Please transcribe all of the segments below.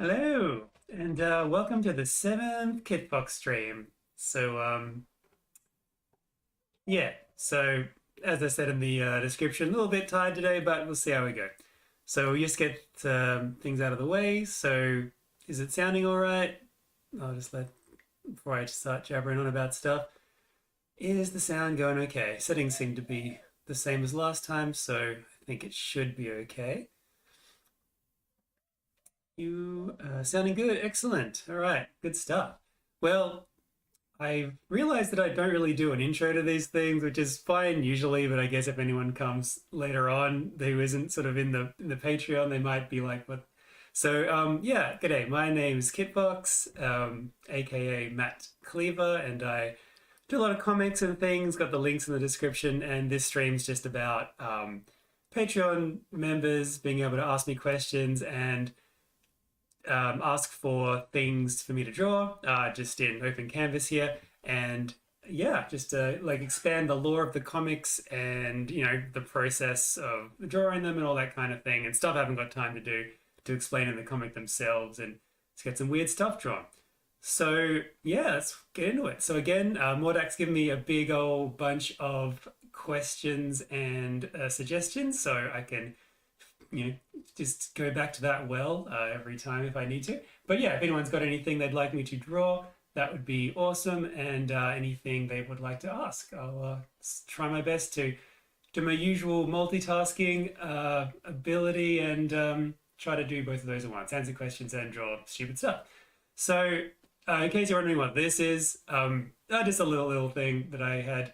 Hello, and welcome to the seventh Kitfox stream. So as I said in the description, a little bit tired today, but we'll see how we go. So we'll just get things out of the way. So is it sounding all right? I'll just let, before I start jabbering on about stuff, is the sound going okay? Settings seem to be the same as last time, so I think it should be okay. You sounding good. Excellent. All right. Good stuff. Well, I realized that I don't really do an intro to these things, which is fine usually, but I guess if anyone comes later on who isn't sort of in the Patreon, they might be like, "What?" So, yeah. G'day. My name is Kitfox, aka Matt Cleaver, and I do a lot of comics and things. Got the links in the description, and this stream's just about Patreon members being able to ask me questions and ask for things for me to draw, just in open canvas here, and yeah, just to like expand the lore of the comics and the process of drawing them and all that kind of thing, and stuff I haven't got time to do to explain in the comic themselves, and to get some weird stuff drawn. So yeah, let's get into it. So again, Mordak's given me a big old bunch of questions and suggestions, so I can you know, just go back to that well every time if I need to. But yeah, if anyone's got anything they'd like me to draw, that would be awesome. And anything they would like to ask, I'll try my best to do my usual multitasking ability and try to do both of those at once, answer questions and draw stupid stuff. So in case you're wondering what this is, just a little thing that I had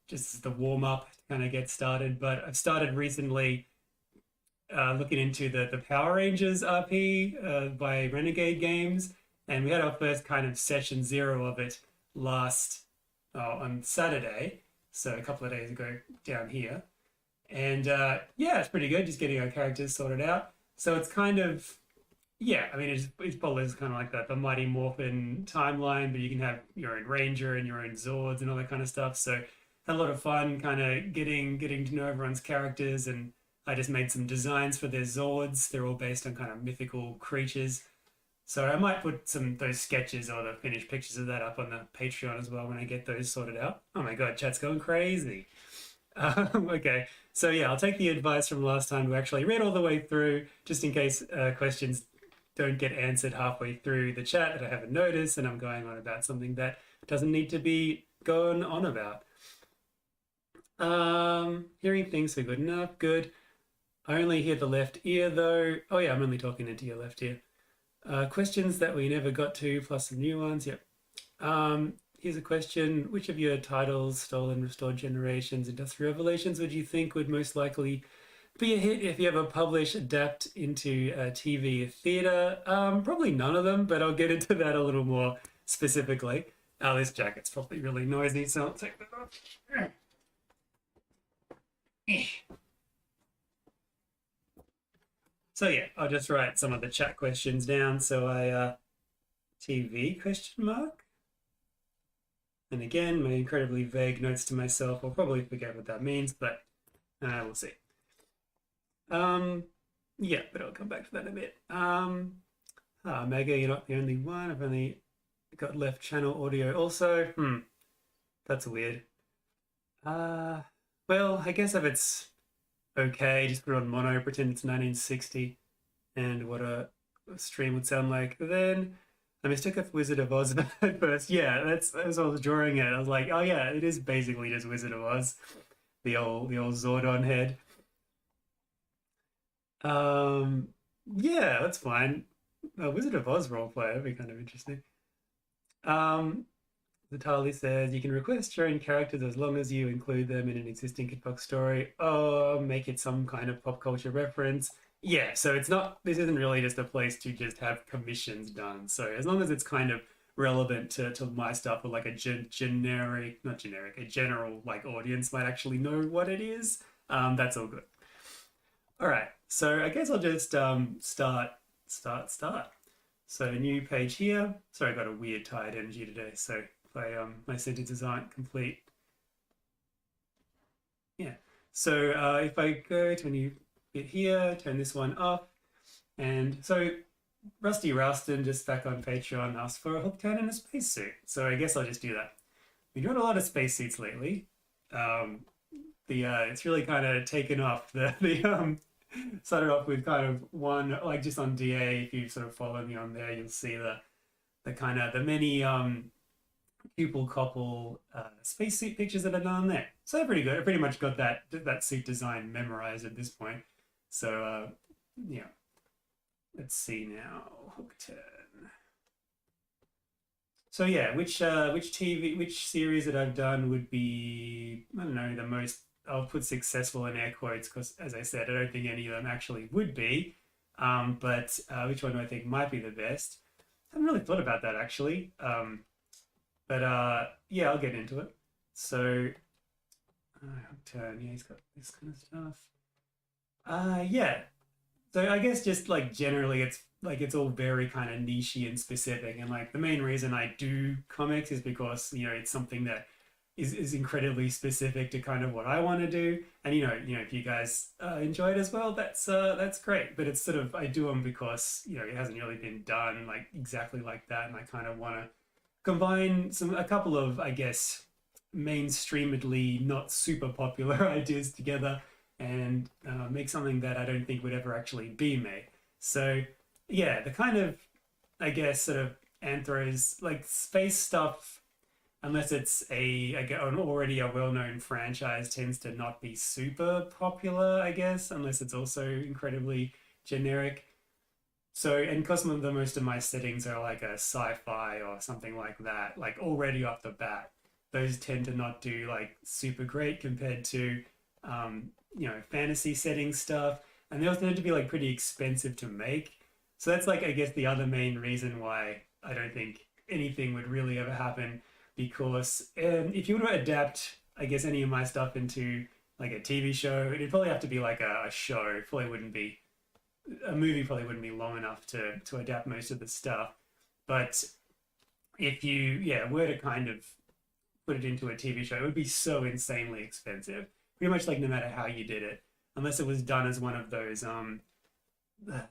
just as the warm up to kind of get started. But I've started recently looking into the Power Rangers RP by Renegade Games, and we had our first kind of session zero of it last on Saturday, so a couple of days ago down here, and yeah, it's pretty good. Just getting our characters sorted out. So it's kind of yeah, I mean it follows kind of like the Mighty Morphin timeline, but you can have your own Ranger and your own Zords and all that kind of stuff. So had a lot of fun, kind of getting to know everyone's characters, and I just made some designs for their Zords. They're all based on kind of mythical creatures. So I might put those sketches or the finished pictures of that up on the Patreon as well when I get those sorted out. Oh my god, chat's going crazy. Okay, so yeah, I'll take the advice from last time to actually read all the way through, just in case questions don't get answered halfway through the chat that I haven't noticed and I'm going on about something that doesn't need to be going on about. Hearing things are good enough. Good. I only hear the left ear though. Oh yeah, I'm only talking into your left ear. Questions that we never got to, plus some new ones. Yep. Here's a question. Which of your titles, Stolen, Restored Generations, Industrial Revelations, would you think would most likely be a hit if you ever publish, adapt into TV or theatre? Probably none of them, but I'll get into that a little more specifically. Oh, this jacket's probably really noisy, so I'll take that off. So yeah, I'll just write some of the chat questions down. So TV question mark. And again, my incredibly vague notes to myself. I'll probably forget what that means, but we'll see. Yeah, but I'll come back to that in a bit. Mega, you're not the only one. I've only got left channel audio also. That's weird. Well, I guess if it's okay, just put it on mono, pretend it's 1960 and what a stream would sound like. Then I mistook it for Wizard of Oz at first. Yeah, that's as I was drawing it. I was like, oh yeah, it is basically just Wizard of Oz, the old Zordon head. Yeah, that's fine. A Wizard of Oz roleplay, that'd be kind of interesting. The Tali says you can request your own characters as long as you include them in an existing Kitfox story or make it some kind of pop culture reference. Yeah, so it's not, this isn't really just a place to just have commissions done. So as long as it's kind of relevant to my stuff or like a generic, not generic, a general like audience might actually know what it is, that's all good. All right, so I guess I'll just start. So new page here. Sorry, I got a weird tired energy today, so if my sentences aren't complete. Yeah. So if I go to a new bit here, turn this one off, and so Rusty Ralston just back on Patreon asked for a hook turn in a spacesuit, so I guess I'll just do that. We've done a lot of spacesuits lately. Um, the It's really kind of taken off. The started off with kind of one like just on DA. If you sort of follow me on there, you'll see the kind of the many pupil couple spacesuit pictures that I've done there. So they're pretty good. I pretty much got that suit design memorized at this point. So yeah, let's see now. Hook turn. So yeah, which series that I've done would be, I don't know, the most, I'll put successful in air quotes because as I said, I don't think any of them actually would be. But which one do I think might be the best? I haven't really thought about that actually. But yeah, I'll get into it. So turn, yeah, he's got this kind of stuff. Yeah. So I guess just like generally it's all very kind of nichey and specific. And like the main reason I do comics is because, it's something that is incredibly specific to kind of what I want to do. And if you guys enjoy it as well, that's great. But it's sort of I do them because, it hasn't really been done like exactly like that. And I kind of want to combine a couple of, I guess, mainstreamedly not super popular ideas together and make something that I don't think would ever actually be made. So yeah, the kind of, I guess, sort of anthros like space stuff, unless it's an already a well-known franchise, tends to not be super popular, I guess, unless it's also incredibly generic. So, and because the most of my settings are like a sci-fi or something like that, like already off the bat, those tend to not do like super great compared to, fantasy setting stuff. And they also tend to be like pretty expensive to make. So that's like, I guess, the other main reason why I don't think anything would really ever happen. Because if you were to adapt, I guess, any of my stuff into like a TV show, it'd probably have to be like a show. It probably wouldn't be a movie probably wouldn't be long enough to adapt most of the stuff. But if you were to kind of put it into a TV show, it would be so insanely expensive. Pretty much like no matter how you did it, unless it was done as one of those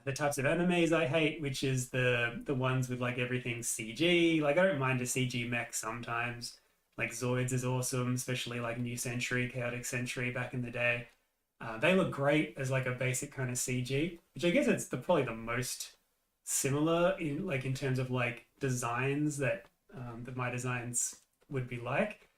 the types of animes I hate, which is the ones with like everything CG. Like I don't mind a CG mech sometimes. Like Zoids is awesome, especially like New Century, Chaotic Century back in the day. They look great as like a basic kind of CG, which I guess it's probably the most similar in terms of like designs that my designs would be like.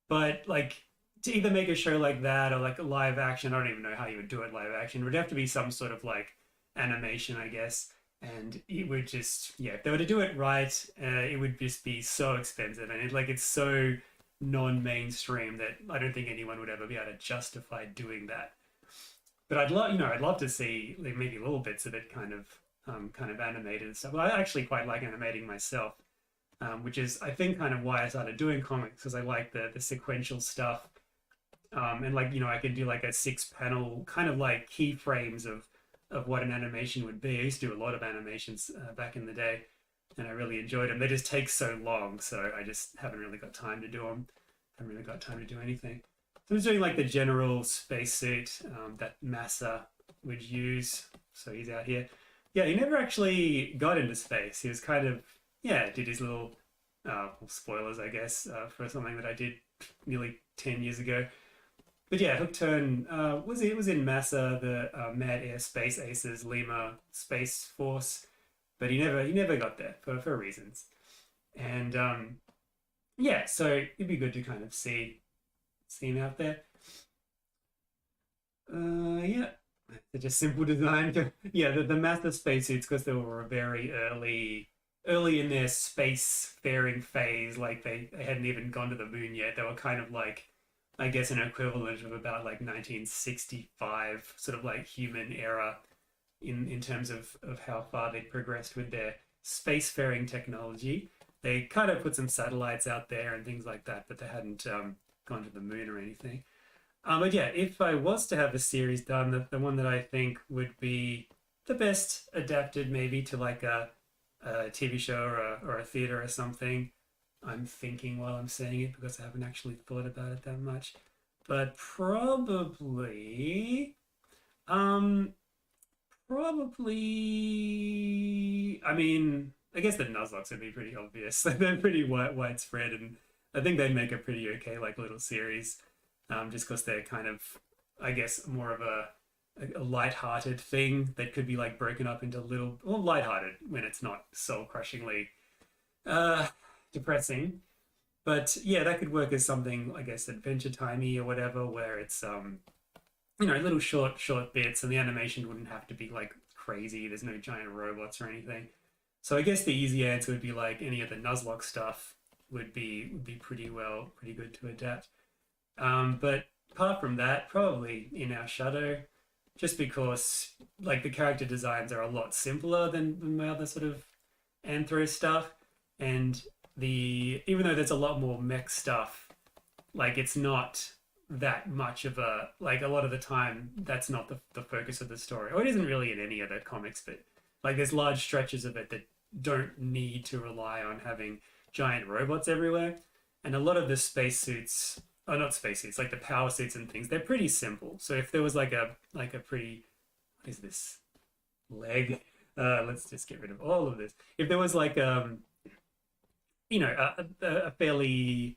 But like to either make a show like that or like a live action, I don't even know how you would do it live action. It would have to be some sort of like animation, I guess. And it would just, yeah, if they were to do it right, it would just be so expensive. And it's so non-mainstream that I don't think anyone would ever be able to justify doing that. But I'd love to see like, maybe little bits of it kind of animated and stuff. Well, I actually quite like animating myself, which is I think kind of why I started doing comics because I like the sequential stuff. And like I could do like a 6 panel kind of like keyframes of what an animation would be. I used to do a lot of animations back in the day, and I really enjoyed them. They just take so long, so I just haven't really got time to do them. Haven't really got time to do anything. So I was doing like the general spacesuit that Massa would use. So he's out here. Yeah, he never actually got into space. He was kind of, did his little spoilers, I guess, for something that I did nearly 10 years ago. But yeah, Hook Turn was in Massa, the Mad Air Space Aces Lima Space Force, but he never got there for reasons. And yeah, so it'd be good to kind of see him out there. Yeah, they're just simple design. Yeah, the Massa spacesuits because they were very early in their space faring phase. Like they hadn't even gone to the moon yet. They were kind of like I guess an equivalent of about like 1965 sort of like human era in terms of how far they'd progressed with their spacefaring technology. They kind of put some satellites out there and things like that, but they hadn't gone to the moon or anything. But yeah, if I was to have a series done, the one that I think would be the best adapted maybe to like a TV show or a theater or something. I'm thinking while I'm saying it because I haven't actually thought about it that much. But probably, I mean, I guess the Nuzlocke would be pretty obvious. They're pretty widespread, and I think they'd make a pretty okay like little series, just because they're kind of, I guess, more of a light-hearted thing that could be like broken up into little, well, light-hearted when it's not soul-crushingly uh, depressing. But yeah, that could work as something, I guess, adventure timey or whatever, where it's little short bits, and the animation wouldn't have to be like crazy. There's no giant robots or anything. So I guess the easy answer would be like any of the Nuzlocke stuff would be pretty good to adapt. But apart from that, probably in our shadow, just because like the character designs are a lot simpler than my other sort of anthro stuff, and the even though there's a lot more mech stuff, like it's not that much of a like a lot of the time that's not the focus of the story, or it isn't really in any of the comics, but like there's large stretches of it that don't need to rely on having giant robots everywhere, and a lot of the spacesuits, oh, not spacesuits, like the power suits and things, they're pretty simple. So if there was like a pretty, what is this, leg, let's just get rid of all of this. If there was like a fairly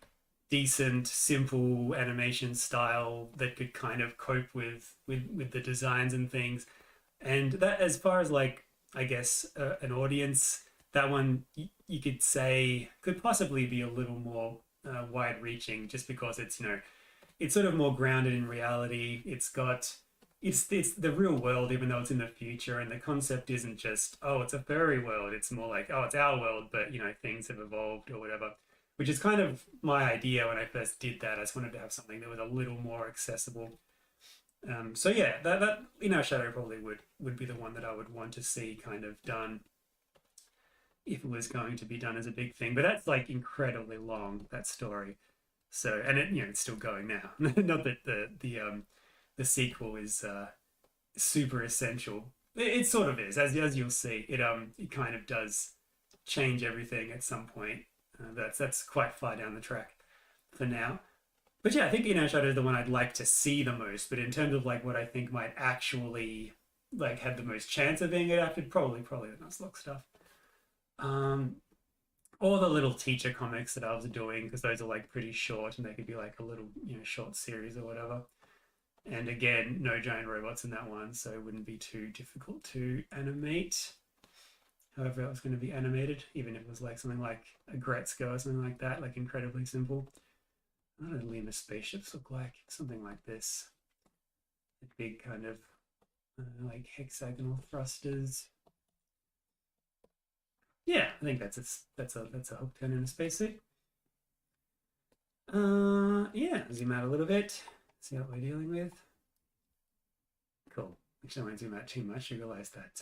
decent, simple animation style that could kind of cope with the designs and things. And that, as far as like, I guess, an audience, that one you could say could possibly be a little more wide-reaching, just because it's sort of more grounded in reality. It's the real world, even though it's in the future, and the concept isn't just, oh, it's a fairy world. It's more like, oh, it's our world, but things have evolved or whatever, which is kind of my idea when I first did that. I just wanted to have something that was a little more accessible. So yeah, that In Our Shadow probably would be the one that I would want to see kind of done if it was going to be done as a big thing. But that's like incredibly long, that story. So, and it's still going now. Not that the sequel is super essential. It sort of is, as you'll see. It kind of does change everything at some point. That's quite far down the track for now. But yeah, I think In Our Shadow is the one I'd like to see the most. But in terms of like what I think might actually like have the most chance of being adapted, probably the Nuzlocke stuff. Or the little teacher comics that I was doing, because those are like pretty short and they could be like a little short series or whatever. And again, no giant robots in that one, so it wouldn't be too difficult to animate. However, it was going to be animated, even if it was like something like a Gretzko or something like that, like incredibly simple. What do Lima spaceships look like? Something like this. A big kind of like hexagonal thrusters. Yeah, I think that's a hook turn in a spacesuit. Yeah, zoom out a little bit. See what we're dealing with. Cool. Actually, I won't zoom out too much. You realize that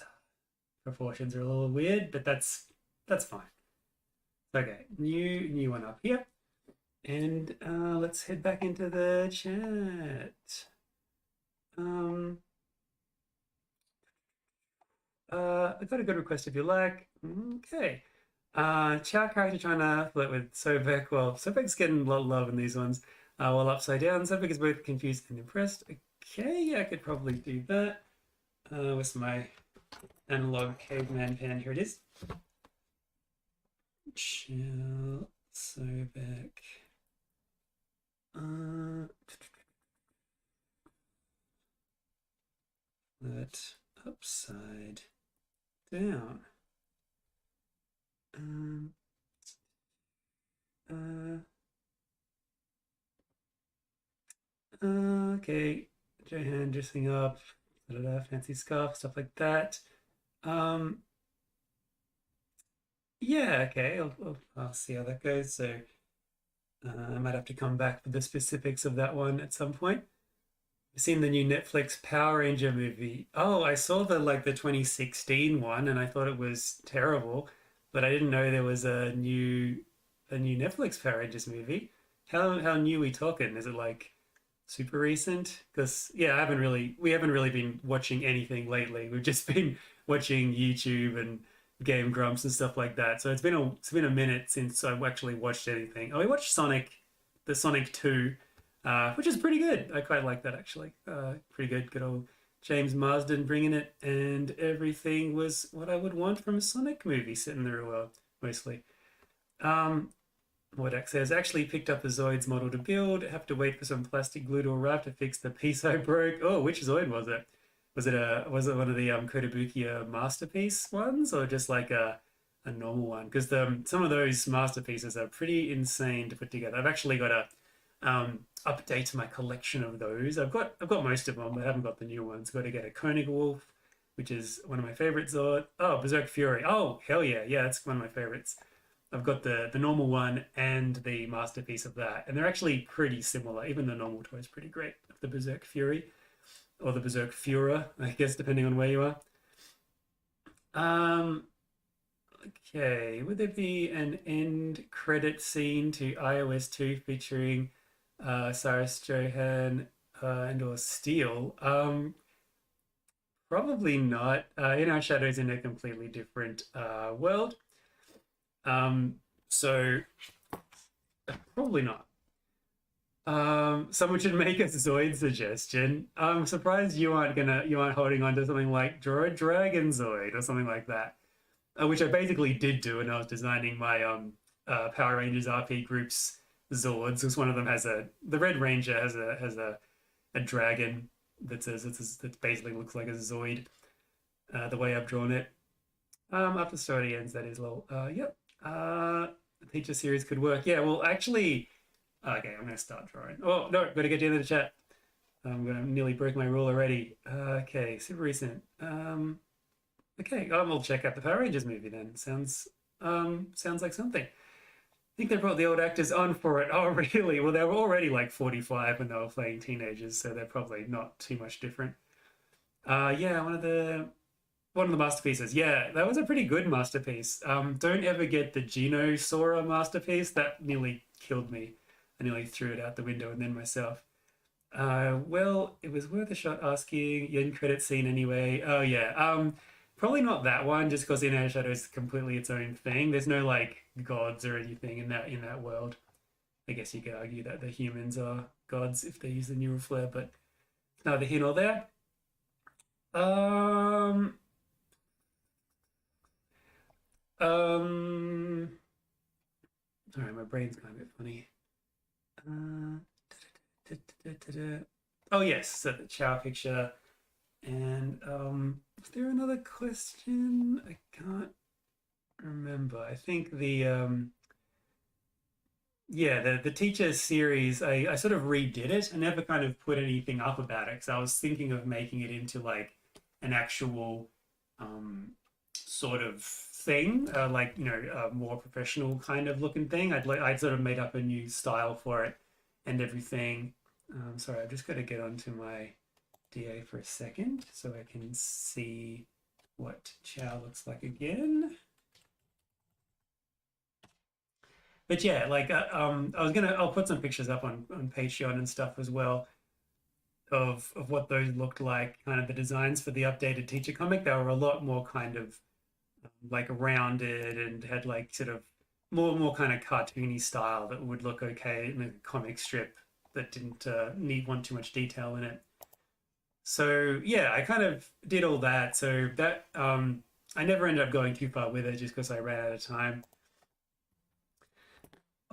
proportions are a little weird, but that's fine. Okay, new one up here. And let's head back into the chat. I got a good request if you like. Okay. Chow character trying to flirt with Sobek. Well, Sobek's getting a lot of love in these ones. While upside down, Sobek is both confused and impressed. Okay, yeah, I could probably do that. With my analog caveman pen. Here it is. Chill, Sobek. Flirt upside down. Okay, Johan dressing up, fancy scarf, stuff like that. Yeah, okay, I'll see how that goes. So I might have to come back with the specifics of that one at some point. I've seen the new Netflix Power Ranger movie. Oh, I saw the 2016 one and I thought it was terrible, but I didn't know there was a new Netflix Power Rangers movie. How new are we talking? Is it like super recent? Because yeah, we haven't really been watching anything lately. We've just been watching YouTube and Game Grumps and stuff like that. So it's been a minute since I've actually watched anything. Oh, we watched Sonic 2, which is pretty good. I quite like that actually. Pretty good old James Marsden bringing it, and everything was what I would want from a Sonic movie set in the real world, mostly. Um, what X says, actually picked up the Zoid's model to build. Have to wait for some plastic glue to arrive to fix the piece I broke. Oh, which Zoid was it? Was it one of the Kotobukiya masterpiece ones, or just like a normal one? Because some of those masterpieces are pretty insane to put together. I've actually got a update to my collection of those. I've got most of them, but I haven't got the new ones. Got to get a Koenig Wolf, which is one of my favorites. Oh, Berserk Fury. Oh, hell yeah, yeah, that's one of my favorites. I've got the normal one and the masterpiece of that, and they're actually pretty similar. Even the normal toy is pretty great. The Berserk Fury or the Berserk Führer, I guess, depending on where you are. Um, okay, would there be an end credit scene to iOS 2 featuring Cyrus Johan and or Steel? Probably not. In our shadows in a completely different world. So probably not. Someone should make a Zoid suggestion. I'm surprised you aren't holding on to something like draw a Dragon Zoid or something like that, which I basically did do when I was designing my Power Rangers RP groups Zords. Because one of them has the Red Ranger has a dragon that basically looks like a Zoid. The way I've drawn it. After the story ends, that is lol. Yep. The teacher series could work. Yeah. Well, actually. Okay, I'm gonna start drawing. Oh no, gotta get you into the chat. I'm gonna nearly break my rule already. Okay, super recent. Okay, we'll check out the Power Rangers movie then. Sounds like something. I think they brought the old actors on for it. Oh really? Well, they were already like 45 when they were playing teenagers, so they're probably not too much different. Yeah, one of the masterpieces. Yeah, that was a pretty good masterpiece. Don't ever get the Geno Sora masterpiece. That nearly killed me. I nearly threw it out the window and then myself. Well, it was worth a shot asking. You didn't credit scene anyway. Oh yeah. Probably not that one, just because In Our Shadow is completely its own thing. There's no like gods or anything in that world. I guess you could argue that the humans are gods if they use the neural flare, but neither here nor there. Um, Sorry, my brain's kind of a bit funny. Uh, oh yes, so the Chow picture. And was there another question? I can't remember. I think the teacher series, I sort of redid it. I never kind of put anything up about it because I was thinking of making it into like an actual sort of thing, like a more professional kind of looking thing. I'd sort of made up a new style for it and everything. Sorry, I've just got to get onto my DA for a second so I can see what Chow looks like again. But yeah, like I'll put some pictures up on Patreon and stuff as well of what those looked like, kind of the designs for the updated teacher comic. They were a lot more kind of like rounded and had like sort of more kind of cartoony style that would look okay in a comic strip that didn't want too much detail in it. So yeah, I kind of did all that. So that I never ended up going too far with it just because I ran out of time.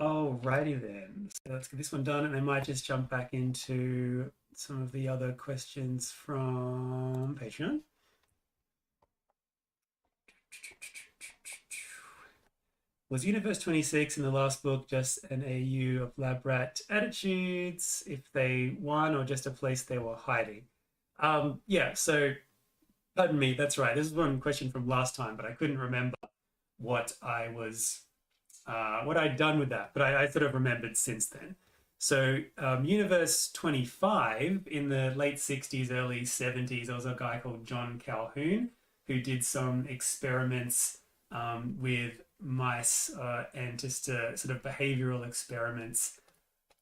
Alrighty then. So let's get this one done, and I might just jump back into some of the other questions from Patreon. Was Universe 26 in the last book just an AU of lab rat attitudes if they won, or just a place they were hiding? Yeah, so pardon me, that's right. This is one question from last time, but I couldn't remember what what I'd done with that, but I sort of remembered since then. So Universe 25 in the late 60s, early 70s, there was a guy called John Calhoun who did some experiments with mice and just sort of behavioral experiments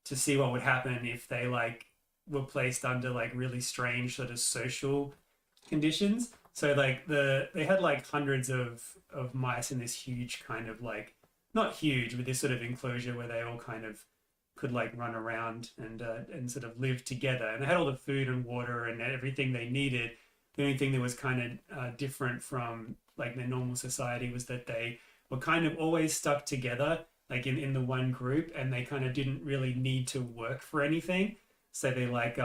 to see what would happen if they like were placed under like really strange sort of social conditions. So like they had like hundreds of mice in this huge kind of like, not huge, but this sort of enclosure where they all kind of could like run around and sort of live together, and they had all the food and water and everything they needed, The only thing that was kind of different from like the normal society was that they were kind of always stuck together, like in the one group, and they kind of didn't really need to work for anything. So they like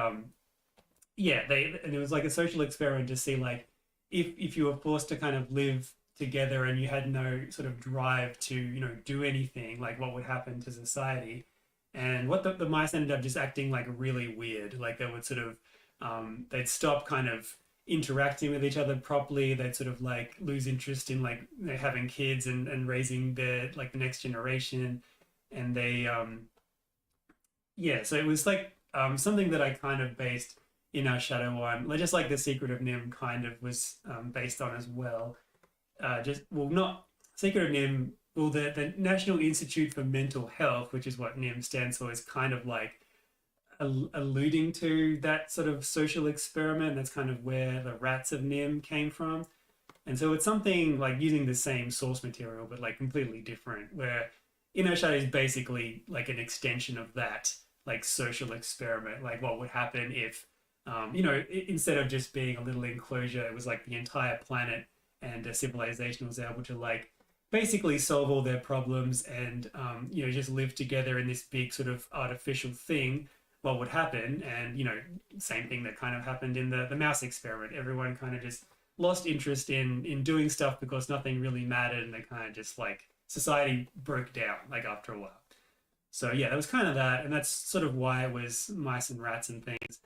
yeah, they and it was like a social experiment to see like if you were forced to kind of live together and you had no sort of drive to do anything, like what would happen to society. And what the mice ended up just acting like really weird, like they would sort of they'd stop kind of interacting with each other properly. They'd sort of like lose interest in like having kids and raising their like the next generation. And they yeah, so it was like something that I kind of based in our shadow on, just like the Secret of Nim kind of was based on as well. Just well, not Secret of Nim. Well, the National Institute for Mental Health, which is what NIM stands for, is kind of like alluding to that sort of social experiment. That's kind of where the rats of NIM came from. And so it's something like using the same source material, but like completely different, where Inner Shadow is basically like an extension of that, like social experiment. Like what would happen if, instead of just being a little enclosure, it was like the entire planet and a civilization was able to like basically solve all their problems and, just live together in this big sort of artificial thing. What would happen? And, same thing that kind of happened in the mouse experiment. Everyone kind of just lost interest in doing stuff because nothing really mattered, and they kind of just like society broke down like after a while. So yeah, that was kind of that, and that's sort of why it was mice and rats and things.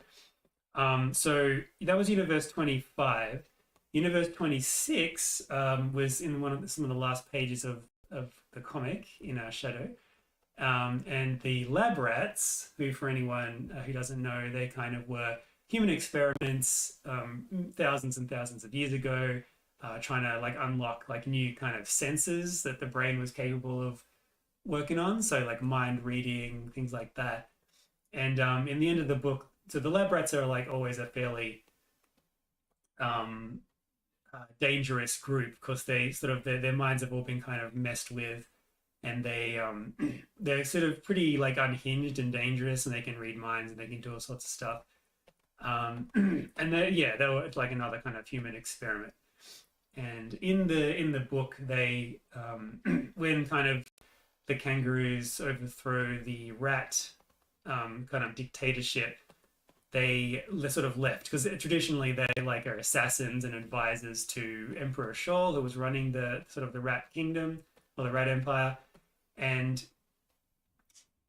So that was Universe 25. Universe 26 was in some of the last pages of the comic in our shadow. And the lab rats, who for anyone who doesn't know, they kind of were human experiments thousands and thousands of years ago, trying to like unlock like new kind of senses that the brain was capable of working on. So like mind reading, things like that. And in the end of the book, so the lab rats are like always a fairly dangerous group because they sort of their minds have all been kind of messed with, and they're sort of pretty like unhinged and dangerous, and they can read minds and they can do all sorts of stuff. And they were like another kind of human experiment. And in the book, they when kind of the kangaroos overthrow the rat kind of dictatorship, they sort of left because traditionally they like are assassins and advisors to Emperor Shoal, who was running the sort of the rat kingdom or the rat empire. And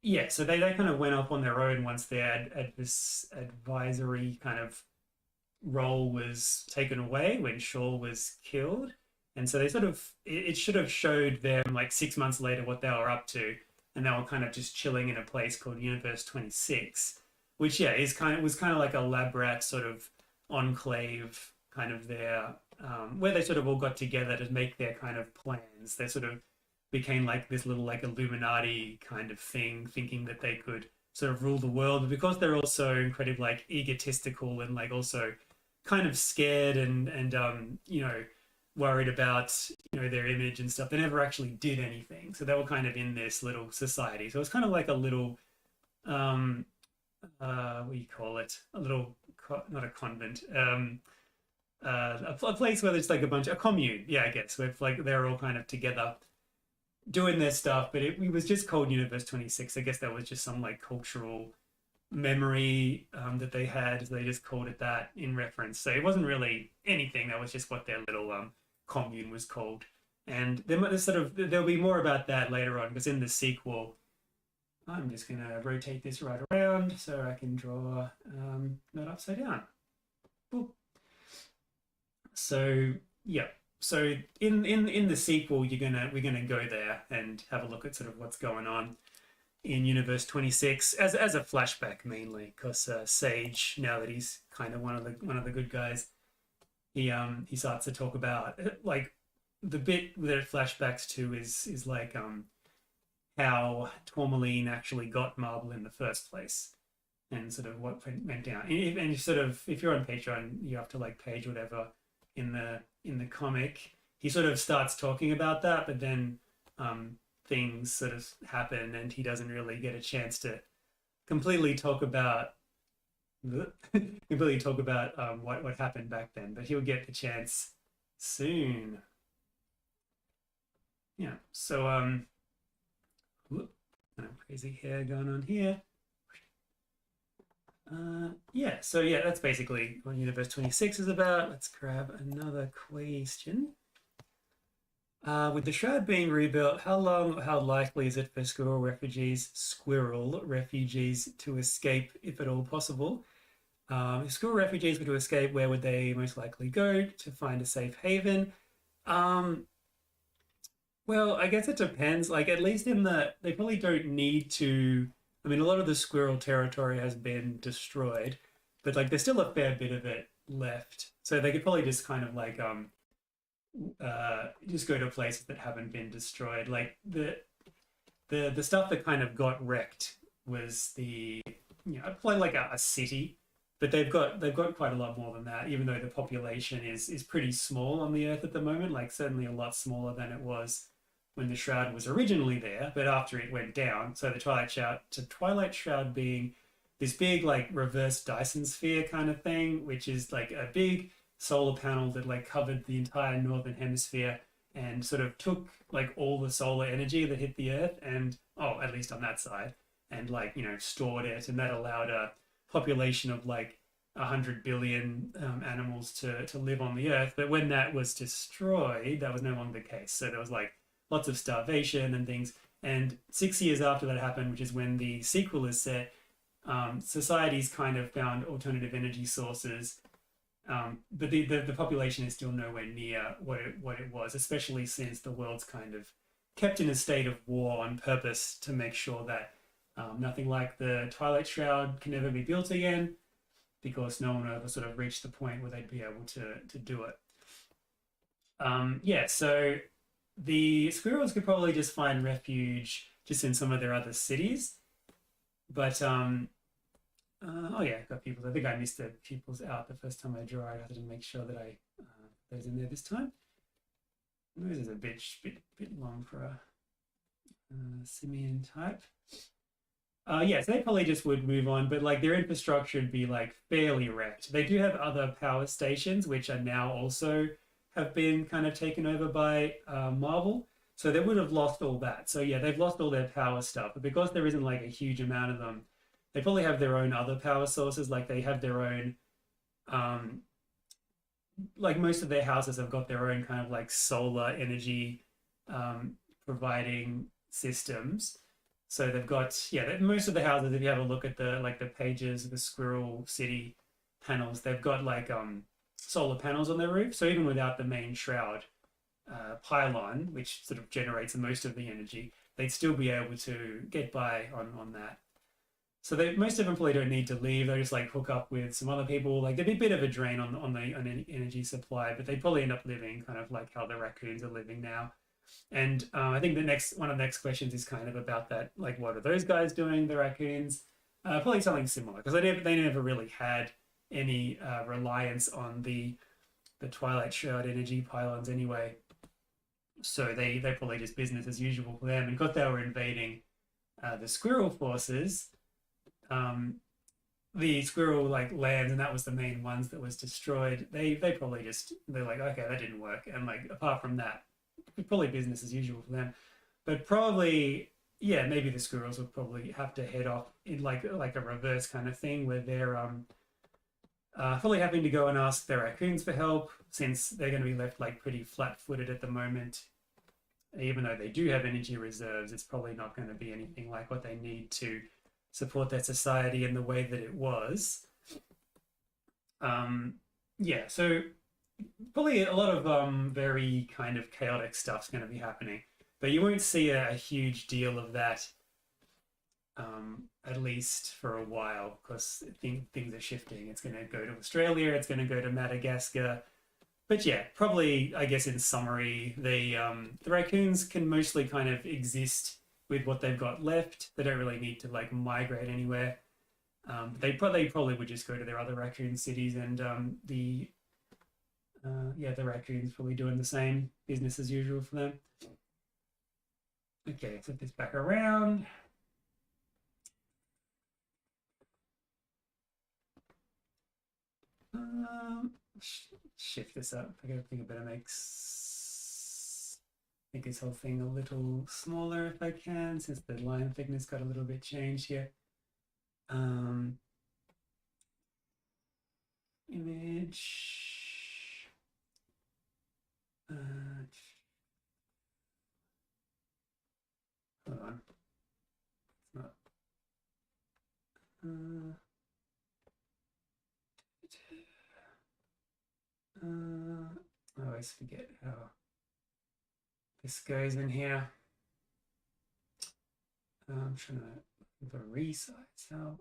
yeah, so they kind of went off on their own once their this advisory kind of role was taken away when Shaw was killed. And so they sort of it should have showed them like 6 months later what they were up to, and they were kind of just chilling in a place called Universe 26, which yeah is was kind of like a lab rat sort of enclave kind of there, where they sort of all got together to make their kind of plans. They sort of became like this little like Illuminati kind of thing, thinking that they could sort of rule the world. But because they're also incredibly like egotistical and like also kind of scared and worried about their image and stuff, they never actually did anything. So they were kind of in this little society. So it's kind of like a little what do you call it? A little not a convent. A place where there's like a commune, yeah, I guess, where like they're all kind of together doing their stuff. But it was just called Universe 26. I guess that was just some like cultural memory that they had. So they just called it that in reference. So it wasn't really anything. That was just what their little commune was called. And there'll be more about that later on, because in the sequel, I'm just gonna rotate this right around so I can draw not upside down. Boop. So yeah. So in the sequel, we're gonna go there and have a look at sort of what's going on in Universe 26 as a flashback mainly, because Sage, now that he's kind of one of the good guys, he starts to talk about like the bit that it flashbacks to is like how Tourmaline actually got Marble in the first place, and sort of what went down. And sort of, if you're on Patreon, you have to like page whatever in the comic. He sort of starts talking about that, but then things sort of happen, and he doesn't really get a chance to completely talk about completely talk about what happened back then, but he'll get the chance soon. Yeah. So kind of crazy hair going on here. Yeah. So yeah, that's basically what Universe 26 is about. Let's grab another question. With the shroud being rebuilt, how long, how likely is it for squirrel refugees to escape, if at all possible? If squirrel refugees were to escape, where would they most likely go to find a safe haven? Um, well, I guess it depends. Like, at least in they probably don't need to. I mean, a lot of the squirrel territory has been destroyed, but like, there's still a fair bit of it left. So they could probably just kind of like just go to places that haven't been destroyed. Like the stuff that kind of got wrecked was probably like a city, but they've got quite a lot more than that. Even though the population is pretty small on the Earth at the moment, like certainly a lot smaller than it was when the Shroud was originally there. But after it went down, so the Twilight Shroud being this big like reverse Dyson sphere kind of thing, which is like a big solar panel that like covered the entire northern hemisphere and sort of took like all the solar energy that hit the earth and at least on that side and like stored it, and that allowed a population of like 100 billion animals to live on the earth. But when that was destroyed, that was no longer the case. So there was like lots of starvation and things. And 6 years after that happened, which is when the sequel is set, societies kind of found alternative energy sources, but the population is still nowhere near what it was, especially since the world's kind of kept in a state of war on purpose to make sure that nothing like the Twilight Shroud can ever be built again, because no one ever sort of reached the point where they'd be able to do it. Yeah, so the squirrels could probably just find refuge just in some of their other cities, but oh yeah, got pupils. I think I missed the pupils out the first time I drew. I had to make sure that I those in there this time. Nose is a bit long for a simian type. Yeah, so they probably just would move on, but like their infrastructure would be like fairly wrecked. They do have other power stations, which are now also have been kind of taken over by Marvel. So they would have lost all that. So yeah, they've lost all their power stuff. But because there isn't like a huge amount of them, they probably have their own other power sources. Like they have their own, like most of their houses have got their own kind of like solar energy providing systems. So they've got, yeah, most of the houses, if you have a look at the pages, the Squirrel City panels, they've got like solar panels on their roof. So even without the main shroud pylon, which sort of generates most of the energy, they'd still be able to get by on that. So most of them probably don't need to leave. They just like hook up with some other people. Like there'd be a bit of a drain on the energy supply, but they'd probably end up living kind of like how the raccoons are living now. And I think one of the next questions is kind of about that. Like, what are those guys doing, the raccoons? Probably something similar, because they never really had any reliance on the Twilight Shroud energy pylons anyway. So they probably just business as usual for them. And because they were invading the squirrel forces, the squirrel like lands, and that was the main ones that was destroyed. They're like, okay, that didn't work. And like apart from that, probably business as usual for them. But probably, yeah, maybe the squirrels would probably have to head off in like a reverse kind of thing where they're probably having to go and ask the raccoons for help, since they're going to be left like pretty flat-footed at the moment. Even though they do have energy reserves, it's probably not going to be anything like what they need to support their society in the way that it was. Yeah, so probably a lot of very kind of chaotic stuff's going to be happening, but you won't see a huge deal of that, at least for a while, because things are shifting. It's going to go to Australia, it's going to go to Madagascar. But yeah, probably, I guess in summary, the raccoons can mostly kind of exist with what they've got left. They don't really need to like migrate anywhere. They probably would just go to their other raccoon cities, and the raccoons probably doing the same business as usual for them. Okay, flip this back around. Shift this up. I think I better make this whole thing a little smaller if I can, since the line thickness got a little bit changed here. Image. Hold on. It's not. I always forget how this goes in here. I'm trying to look for resize. How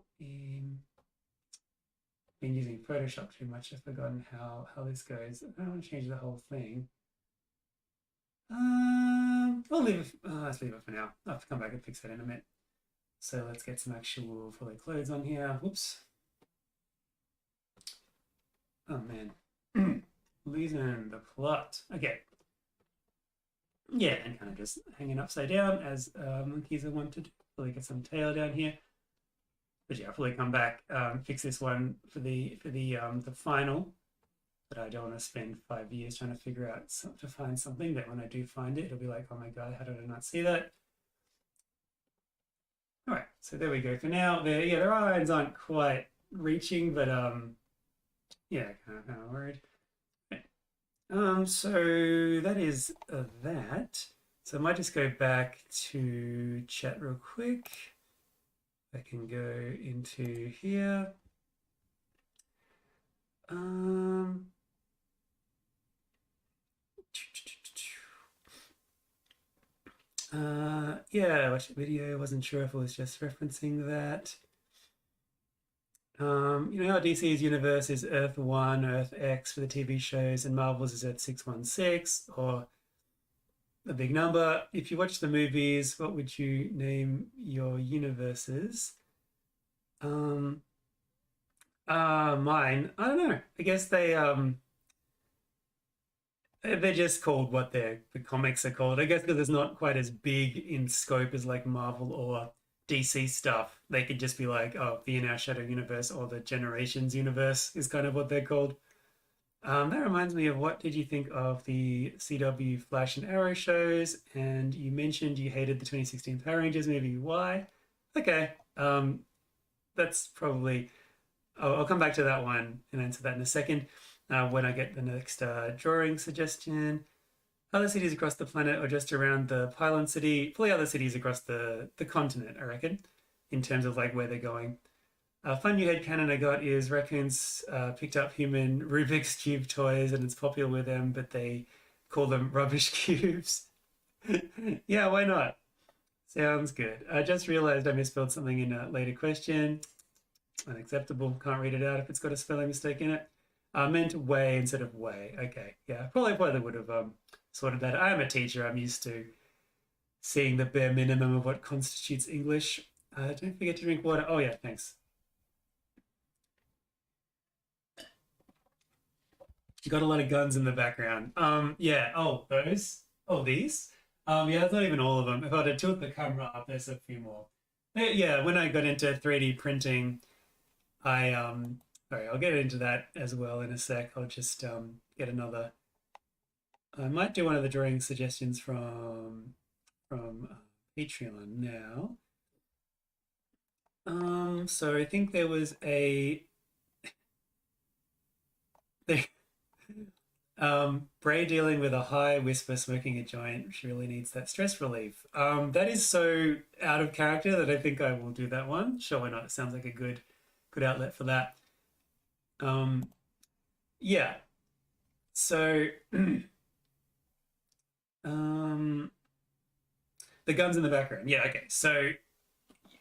been using Photoshop too much. I've forgotten how this goes. I don't want to change the whole thing. I'll leave it. Let's leave it for now. I'll have to come back and fix that in a minute. So let's get some actual fully clothes on here. Whoops. Oh man, losing the plot. Okay. Yeah, and kind of just hanging upside down as monkeys are wont to do. Probably get some tail down here. But yeah, I'll probably come back, fix this one for the final. But I don't want to spend 5 years trying to figure out to find something that when I do find it, it'll be like, oh my god, how did I not see that? All right, so there we go. For now, their eyes aren't quite reaching, but yeah, kind of worried. Okay. So that is that. So I might just go back to chat real quick. I can go into here. Yeah, I watched the video. Wasn't sure if it was just referencing that. You know how DC's universe is Earth 1, Earth X for the TV shows, and Marvel's is at 616, or a big number. If you watch the movies, what would you name your universes? Mine, I don't know. I guess they're just called what the comics are called. I guess because it's not quite as big in scope as like Marvel or DC stuff. They could just be like, oh, the In Our Shadow universe or the Generations universe is kind of what they're called. That reminds me of, what did you think of the CW Flash and Arrow shows? And you mentioned you hated the 2016 Power Rangers movie. Why? Okay. That's probably... I'll come back to that one and answer that in a second when I get the next drawing suggestion. Other cities across the planet or just around the Pylon City? Probably other cities across the continent, I reckon, in terms of like where they're going. Fun new headcanon I got is raccoons picked up human Rubik's Cube toys and it's popular with them, but they call them rubbish cubes. Yeah, why not? Sounds good. I just realized I misspelled something in a later question. Unacceptable. Can't read it out if it's got a spelling mistake in it. I meant way instead of way. Okay, yeah, probably would have sorted that. I am a teacher. I'm used to seeing the bare minimum of what constitutes English. Don't forget to drink water. Oh yeah, thanks. You got a lot of guns in the background. Yeah. Oh, those. Oh, these. Yeah, that's not even all of them. If I were to tilt the camera up, there's a few more. Yeah, when I got into 3D printing, sorry, I'll get into that as well in a sec. I'll just get another. I might do one of the drawing suggestions from Patreon now. So I think there was a Bray dealing with a high whisper smoking a joint. She really needs that stress relief. That is so out of character that I think I will do that one. Sure, why not? It sounds like a good outlet for that. Yeah. So the guns in the background. Yeah, okay. So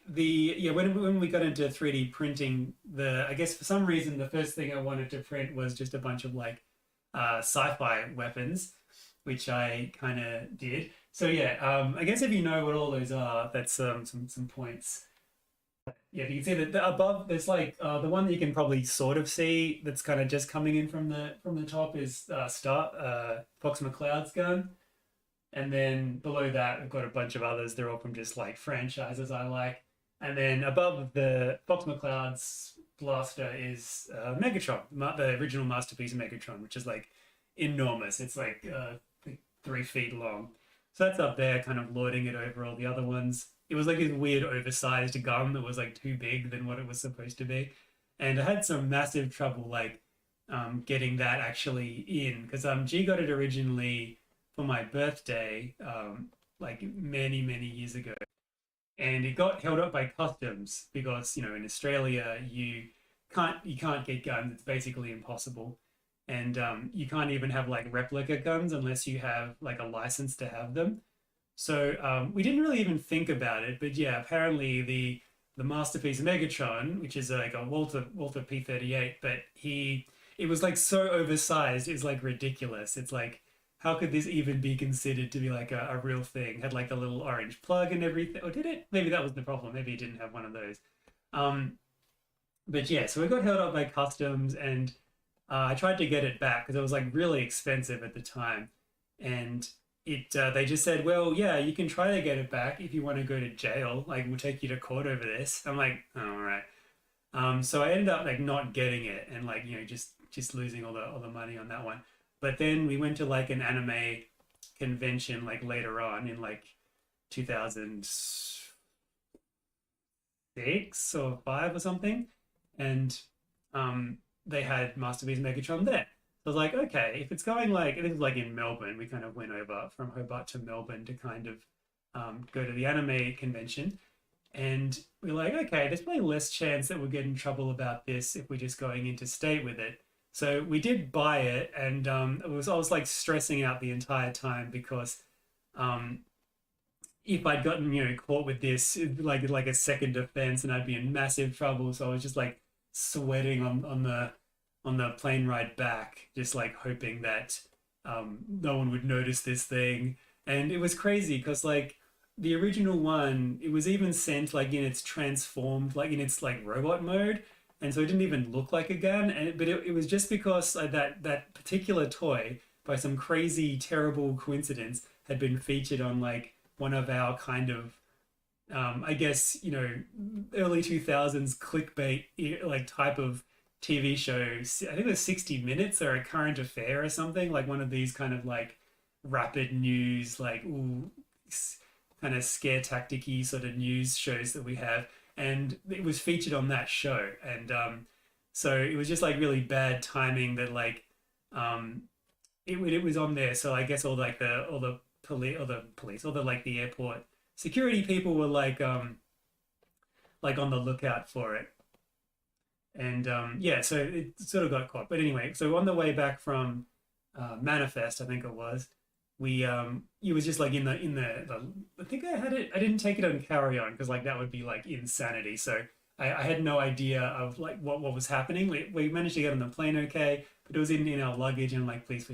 when we got into 3D printing, I guess for some reason the first thing I wanted to print was just a bunch of like sci-fi weapons, which I kind of did. So yeah, I guess if you know what all those are, that's some points. Yeah, you can see that above there's like the one that you can probably sort of see that's kind of just coming in from the top is Fox McCloud's gun, and then below that we've got a bunch of others. They're all from just like franchises I like, and then above the Fox McCloud's blaster is Megatron, the original masterpiece of Megatron, which is like enormous. It's like 3 feet long. So that's up there, kind of lording it over all the other ones. It was like this weird oversized gun that was like too big than what it was supposed to be. And I had some massive trouble like getting that actually in because G got it originally for my birthday like many years ago, and it got held up by customs because in Australia you can't get guns. It's basically impossible, and you can't even have like replica guns unless you have like a license to have them. So we didn't really even think about it, but yeah, apparently the masterpiece Megatron, which is like a Walter P-38, but it was like so oversized, it's like ridiculous. It's like how could this even be considered to be like a real thing? Had like the little orange plug and everything, or did it? Maybe that was the problem. Maybe it didn't have one of those. Um, but yeah, so it got held up by customs, and I tried to get it back because it was like really expensive at the time, and they just said, well, yeah, you can try to get it back if you want to go to jail. Like we'll take you to court over this. I'm like, oh, all right. So I ended up like not getting it and like just losing all the money on that one. But then we went to like an anime convention like later on in like 2006 or five or something, and they had Masterpiece Megatron there. So I was like, okay, if it's going like this is like in Melbourne, we kind of went over from Hobart to Melbourne to kind of go to the anime convention. And we're like, okay, there's probably less chance that we'll get in trouble about this if we're just going interstate with it. So we did buy it, and I was like stressing out the entire time because um, if I'd gotten caught with this like a second offense, and I'd be in massive trouble. So I was just like sweating on the plane ride back, just like hoping that no one would notice this thing. And it was crazy because like the original one, it was even sent like in its transformed, like in its like robot mode, and so it didn't even look like a gun. And but it was just because that particular toy, by some crazy terrible coincidence, had been featured on like one of our kind of I guess early 2000s clickbait like type of TV shows. I think it was 60 Minutes or a Current Affair or something, like one of these kind of like rapid news, like kind of scare tactic-y sort of news shows that we have. And it was featured on that show. And so it was just like really bad timing that like um, it was on there. So I guess all the like the airport security people were like on the lookout for it. And yeah, so it sort of got caught. But anyway, so on the way back from Manifest, I think it was, we it was just like in the I think I had it. I didn't take it on carry on because like that would be like insanity. So I had no idea of like what was happening. We managed to get on the plane okay, but it was in our luggage, and I'm like, please.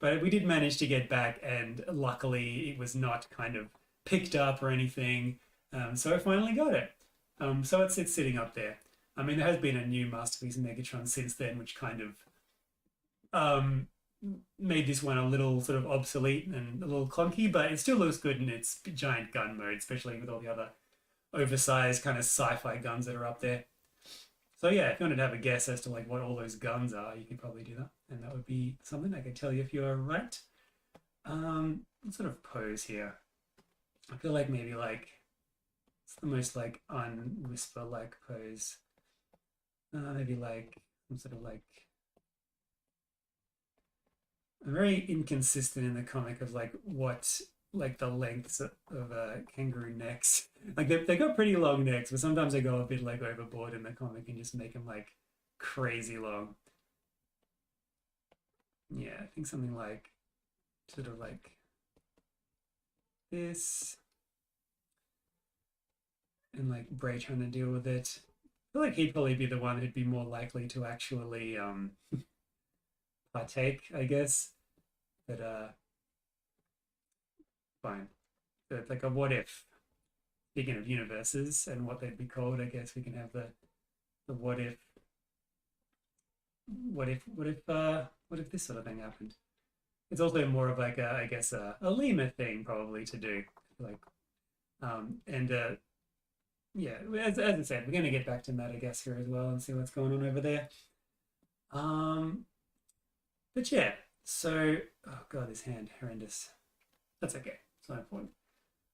But we did manage to get back, and luckily it was not kind of picked up or anything. So I finally got it. So it's sitting up there. I mean, there has been a new Masterpiece Megatron since then, which kind of um, made this one a little sort of obsolete and a little clunky, but it still looks good in its giant gun mode, especially with all the other oversized kind of sci-fi guns that are up there. So yeah, if you wanted to have a guess as to like what all those guns are, you could probably do that, and that would be something I could tell you if you're right. What sort of pose here? I feel like maybe like it's the most like unwhisper like pose. Maybe like some sort of like I'm very inconsistent in the comic of like what like the lengths of kangaroo necks. Like they got pretty long necks, but sometimes they go a bit like overboard in the comic and just make them like crazy long. Yeah, I think something like sort of like this, and like Bray trying to deal with it. I feel like he'd probably be the one who'd be more likely to actually partake, I guess. But fine. So it's like a what if. Speaking of universes and what they'd be called, I guess we can have the what if this sort of thing happened. It's also more of like I guess a lemur thing probably to do, like and yeah, as I said, we're going to get back to Madagascar as well and see what's going on over there. Um, but yeah, so oh god, this hand horrendous. That's okay. It's not important.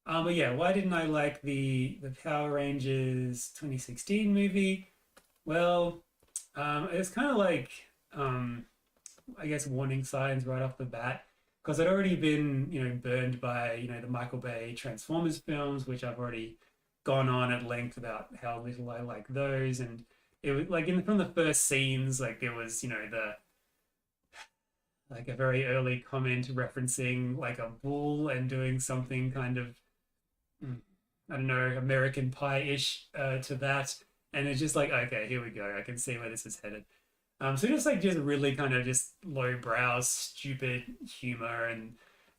But yeah, why didn't I like the Power Rangers 2016 movie? Well, it's kind of like um, I guess warning signs right off the bat because I'd already been burned by the Michael Bay Transformers films, which I've already gone on at length about how little I like those, and it was like from the first scenes, like there was the like a very early comment referencing like a bull and doing something kind of mm, I don't know, American Pie-ish to that. And it's just like, okay, here we go. I can see where this is headed. So just like just really kind of just lowbrow, stupid humor,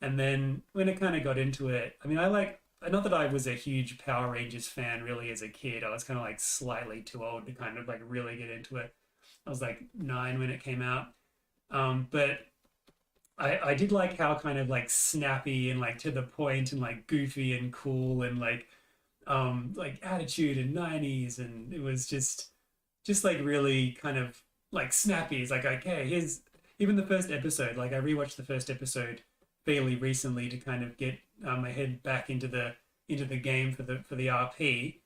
and then when it kind of got into it, I mean, I like not that I was a huge Power Rangers fan really as a kid. I was kind of like slightly too old to kind of like really get into it. I was like 9 when it came out. But I did like how kind of like snappy and like to the point and like goofy and cool and like attitude and 90s, and it was just like really kind of like snappy. It's like, okay, here's even the first episode. Like I rewatched the first episode fairly recently to kind of get my head back into the game for the RP,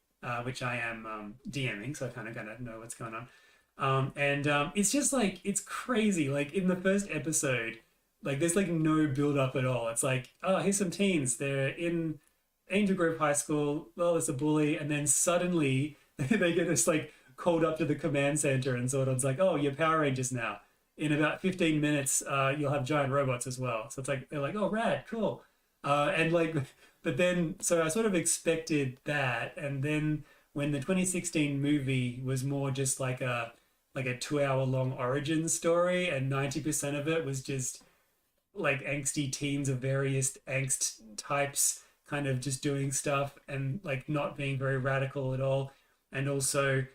which I am DMing, so I kind of gotta know what's going on. And it's just like it's crazy. Like in the first episode, like there's like no build up at all. It's like, oh, here's some teens. They're in Angel Grove High School. Well, there's a bully, and then suddenly they get just like called up to the command center, and sort of it's like, oh, you're Power Rangers now. In about 15 minutes, you'll have giant robots as well. So it's like they're like, oh, rad, cool. And like, but then so I sort of expected that, and then when the 2016 movie was more just like a 2 hour long origin story, and 90% of it was just like angsty teens of various angst types kind of just doing stuff and like not being very radical at all. And also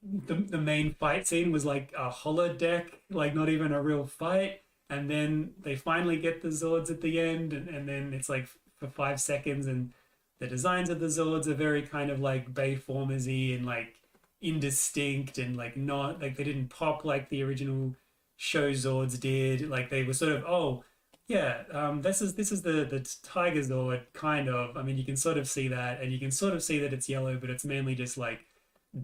the main fight scene was like a holodeck, like not even a real fight. And then they finally get the Zords at the end, and then it's like for 5 seconds, and the designs of the Zords are very kind of like Bayformersy and like indistinct and like not like they didn't pop like the original show Zords did. Like they were sort of, oh yeah, this is the Tiger Zord kind of. I mean, you can sort of see that, and you can sort of see that it's yellow, but it's mainly just like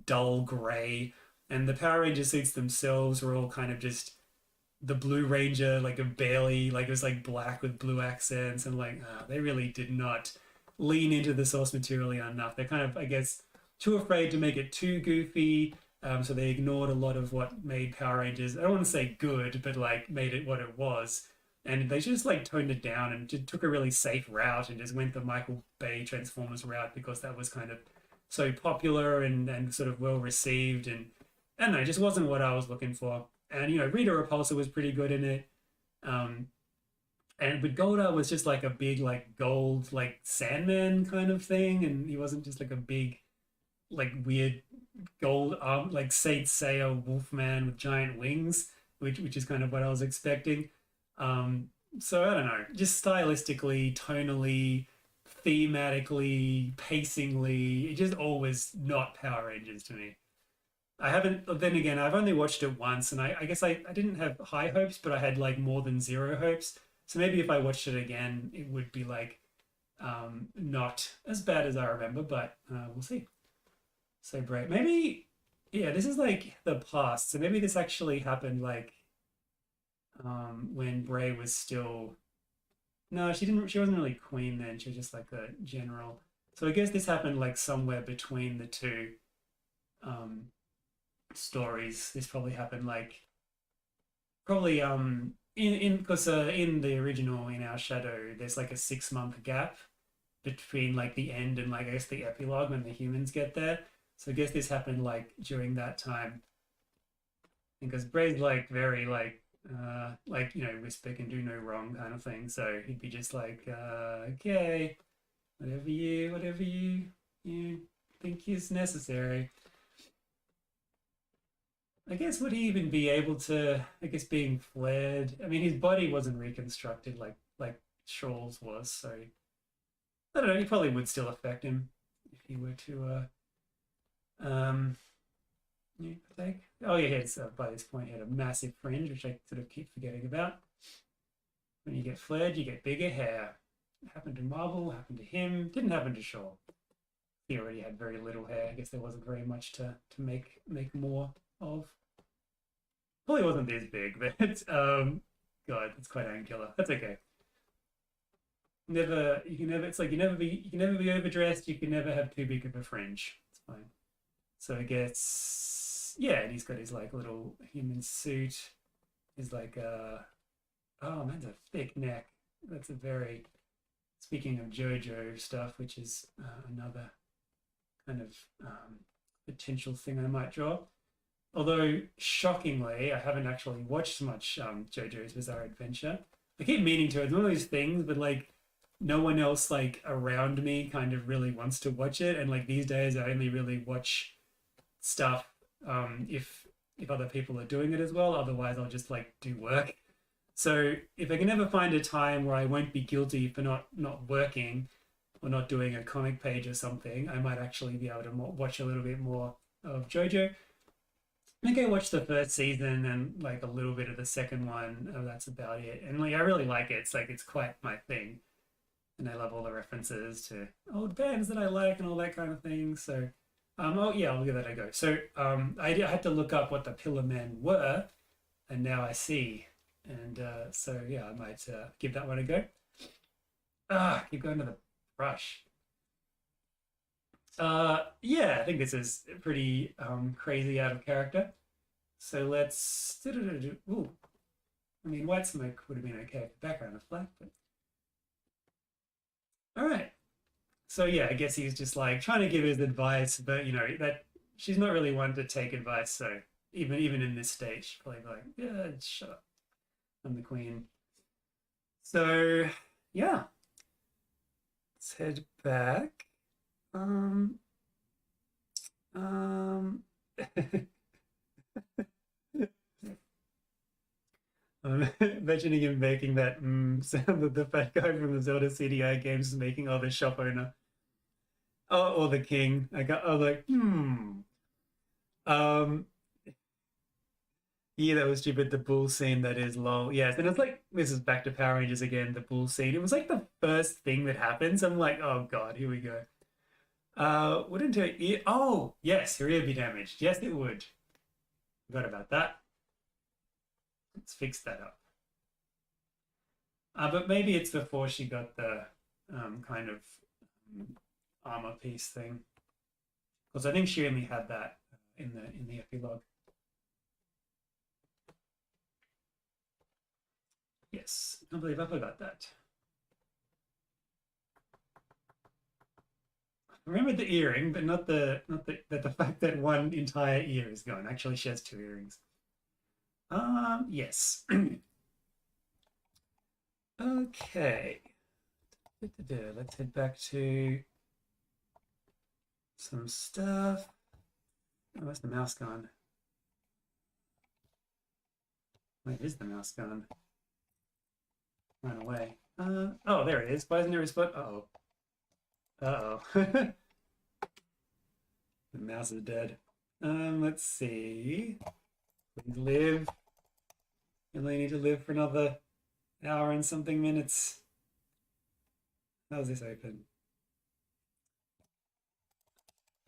dull gray. And the Power Ranger suits themselves were all kind of just the Blue Ranger, like a barely, like it was like black with blue accents, and like they really did not lean into the source material enough. They're kind of, I guess, too afraid to make it too goofy. So they ignored a lot of what made Power Rangers, I don't want to say good, but like made it what it was. And they just like toned it down and just took a really safe route and just went the Michael Bay Transformers route because that was kind of so popular and sort of well received. And I don't know, it just wasn't what I was looking for. And Rita Repulsa was pretty good in it. Um, and but Goldar was just like a big like gold like Sandman kind of thing, and he wasn't just like a big like weird gold like Saint Seiya Wolfman with giant wings, which is kind of what I was expecting. So I don't know, just stylistically, tonally, thematically, pacingly, it just always not Power Rangers to me. I haven't, then again, I've only watched it once, and I guess I didn't have high hopes, but I had like more than zero hopes. So maybe if I watched it again, it would be like not as bad as I remember, but we'll see. So great. Maybe, yeah, this is like the past. So maybe this actually happened like when Bray was still. No, she wasn't really queen then. She was just like a general. So I guess this happened like somewhere between the two um stories. This probably happened like probably in because in the original in Our Shadow there's like a 6 month gap between like the end and like I guess the epilogue when the humans get there. So I guess this happened like during that time because Bray's like very like whisper can do no wrong kind of thing. So he'd be just like okay, whatever you think is necessary. I guess would he even be able to? I guess being flared. I mean, his body wasn't reconstructed like Shaw's was, so I don't know. He probably would still affect him if he were to. You take. Oh yeah, it's by this point he had a massive fringe, which I sort of keep forgetting about. When you get flared, you get bigger hair. Happened to Marble, happened to him, didn't happen to Shaw. He already had very little hair. I guess there wasn't very much to make more of. Probably wasn't this big, but God, it's quite angular. That's okay. Never, you can never. It's like you can never be overdressed. You can never have too big of a fringe. It's fine. So it gets, yeah, and he's got his like little human suit. He's like, oh, man's a thick neck. That's a very, speaking of JoJo stuff, which is another kind of potential thing I might draw. Although, shockingly, I haven't actually watched much JoJo's Bizarre Adventure. I keep meaning to. It's one of those things, but like, no one else like around me kind of really wants to watch it. And like these days, I only really watch stuff if other people are doing it as well. Otherwise, I'll just like do work. So if I can ever find a time where I won't be guilty for not working or not doing a comic page or something, I might actually be able to watch a little bit more of JoJo. I think I watched the first season and like a little bit of the second one. That's about it. And like I really like it. It's like it's quite my thing, and I love all the references to old bands that I like and all that kind of thing. So, oh yeah, I'll give that a go. So, I had to look up what the Pillar Men were, and now I see. And so yeah, I might give that one a go. Keep going to the brush. Yeah, I think this is pretty crazy out of character. So let's. Ooh, I mean, white smoke would have been okay if the background was black, but all right. So yeah, I guess he's just like trying to give his advice, but you know that she's not really one to take advice. So even in this stage, she's probably like, yeah, shut up. I'm the queen. So yeah, let's head back. Um, um, I'm imagining him making that sound of the fat guy from the Zelda CDI games making the shop owner. Oh, or the king. I was like, Um, yeah, that was stupid. The bull scene, that is lol. Yes, and it's like this is back to Power Rangers again. The bull scene. It was like the first thing that happens. I'm like, oh god, here we go. Wouldn't her ear? Oh, yes, her ear be damaged. Yes, it would. Forgot about that. Let's fix that up. But maybe it's before she got the kind of armor piece thing, because I think she only had that in the epilogue. Yes, I believe I forgot that. I remember the earring, but not the fact that one entire ear is gone. Actually, she has two earrings. Yes. Okay. Let's head back to some stuff. Oh, where's the mouse gone? Where is the mouse gone? Ran away. Oh, there it is. Why isn't there a spot? Uh-oh. Uh-oh. The mouse is dead. Let's see. Please live. You only need to live for another hour and something minutes. How's this open?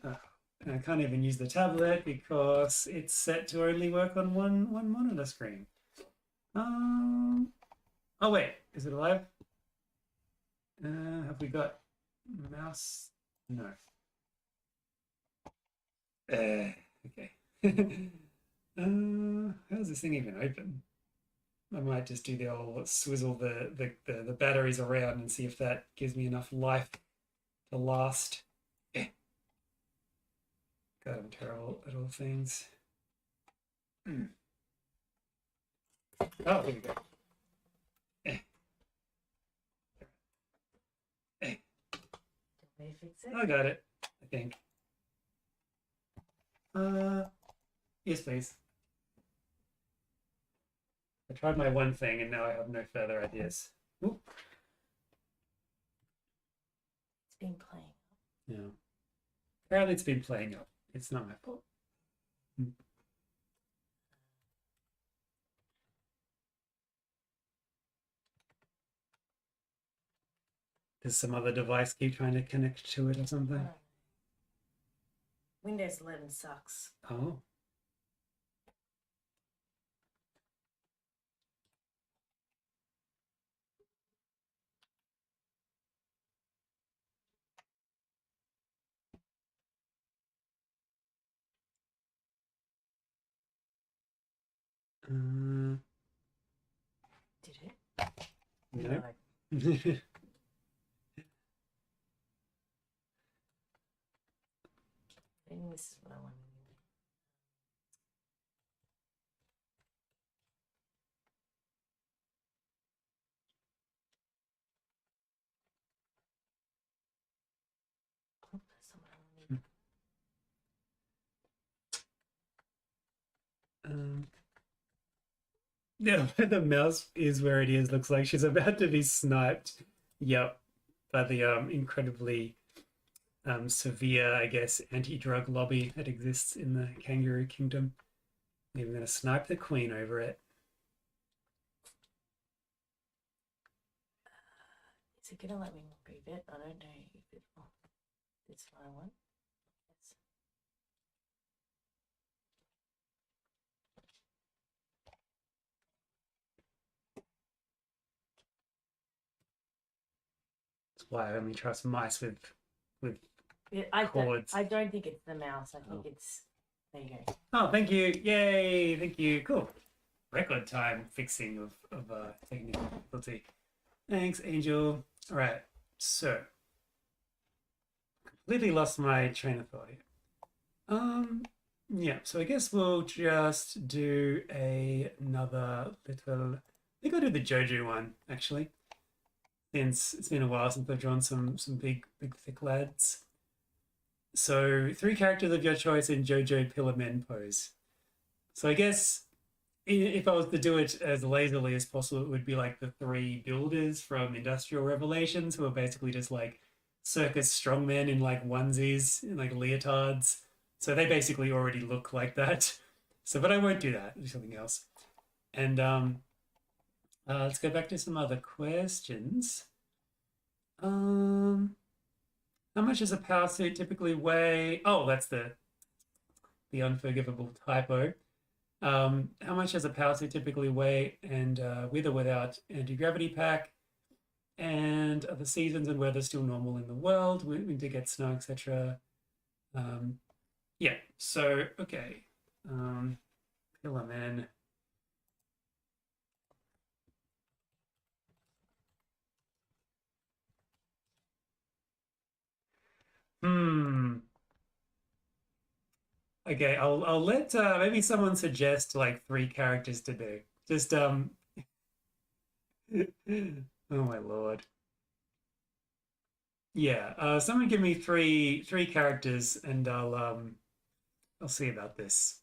Oh, and I can't even use the tablet because it's set to only work on one monitor screen. Oh wait, is it alive? Have we got mouse? No. Okay. How's this thing even open? I might just do the old swizzle the batteries around and see if that gives me enough life to last. God, I'm terrible at all things. Oh, here we go. I got it, I think. Yes, please. I tried my one thing and now I have no further ideas. Ooh. It's been playing. Yeah. Apparently it's been playing up. It's not my fault. Does some other device keep trying to connect to it or something? Windows 11 sucks. Oh. Did it? No. I think this is what I wanted. Oh, that's not what I wanted. Yeah, the mouse is where it is. Looks like she's about to be sniped. Yep, by the incredibly severe, I guess, anti-drug lobby that exists in the kangaroo kingdom. They're going to snipe the queen over it. Is it gonna let me move it? I don't know if it. Oh, that's what I want. Yes. That's why I only trust mice with I cords. don't think it's the mouse. I think it's. There you go. Oh, thank you! Yay! Thank you. Cool. Record time fixing of technical difficulty. Thanks, Angel. All right, so completely lost my train of thought here. Yeah, so I guess we'll just do another little. I think I'll do the JoJo one actually, since it's been a while since I've drawn some big thick lads. So 3 characters of your choice in JoJo Pillar Men pose. So I guess if I was to do it as lazily as possible, it would be like the 3 builders from Industrial Revelations, who are basically just like circus strongmen in like onesies, in like leotards. So they basically already look like that. So, but I won't do that. Do something else. And let's go back to some other questions. How much does a power suit typically weigh? Oh, that's the unforgivable typo. How much does a power suit typically weigh, and with or without anti-gravity pack? And are the seasons and weather still normal in the world? Winter gets snow, etc. Yeah. So okay. Pillar Man. Hmm. Okay, I'll let maybe someone suggest like 3 characters to do. Just oh my Lord. Yeah, someone give me three characters and I'll see about this.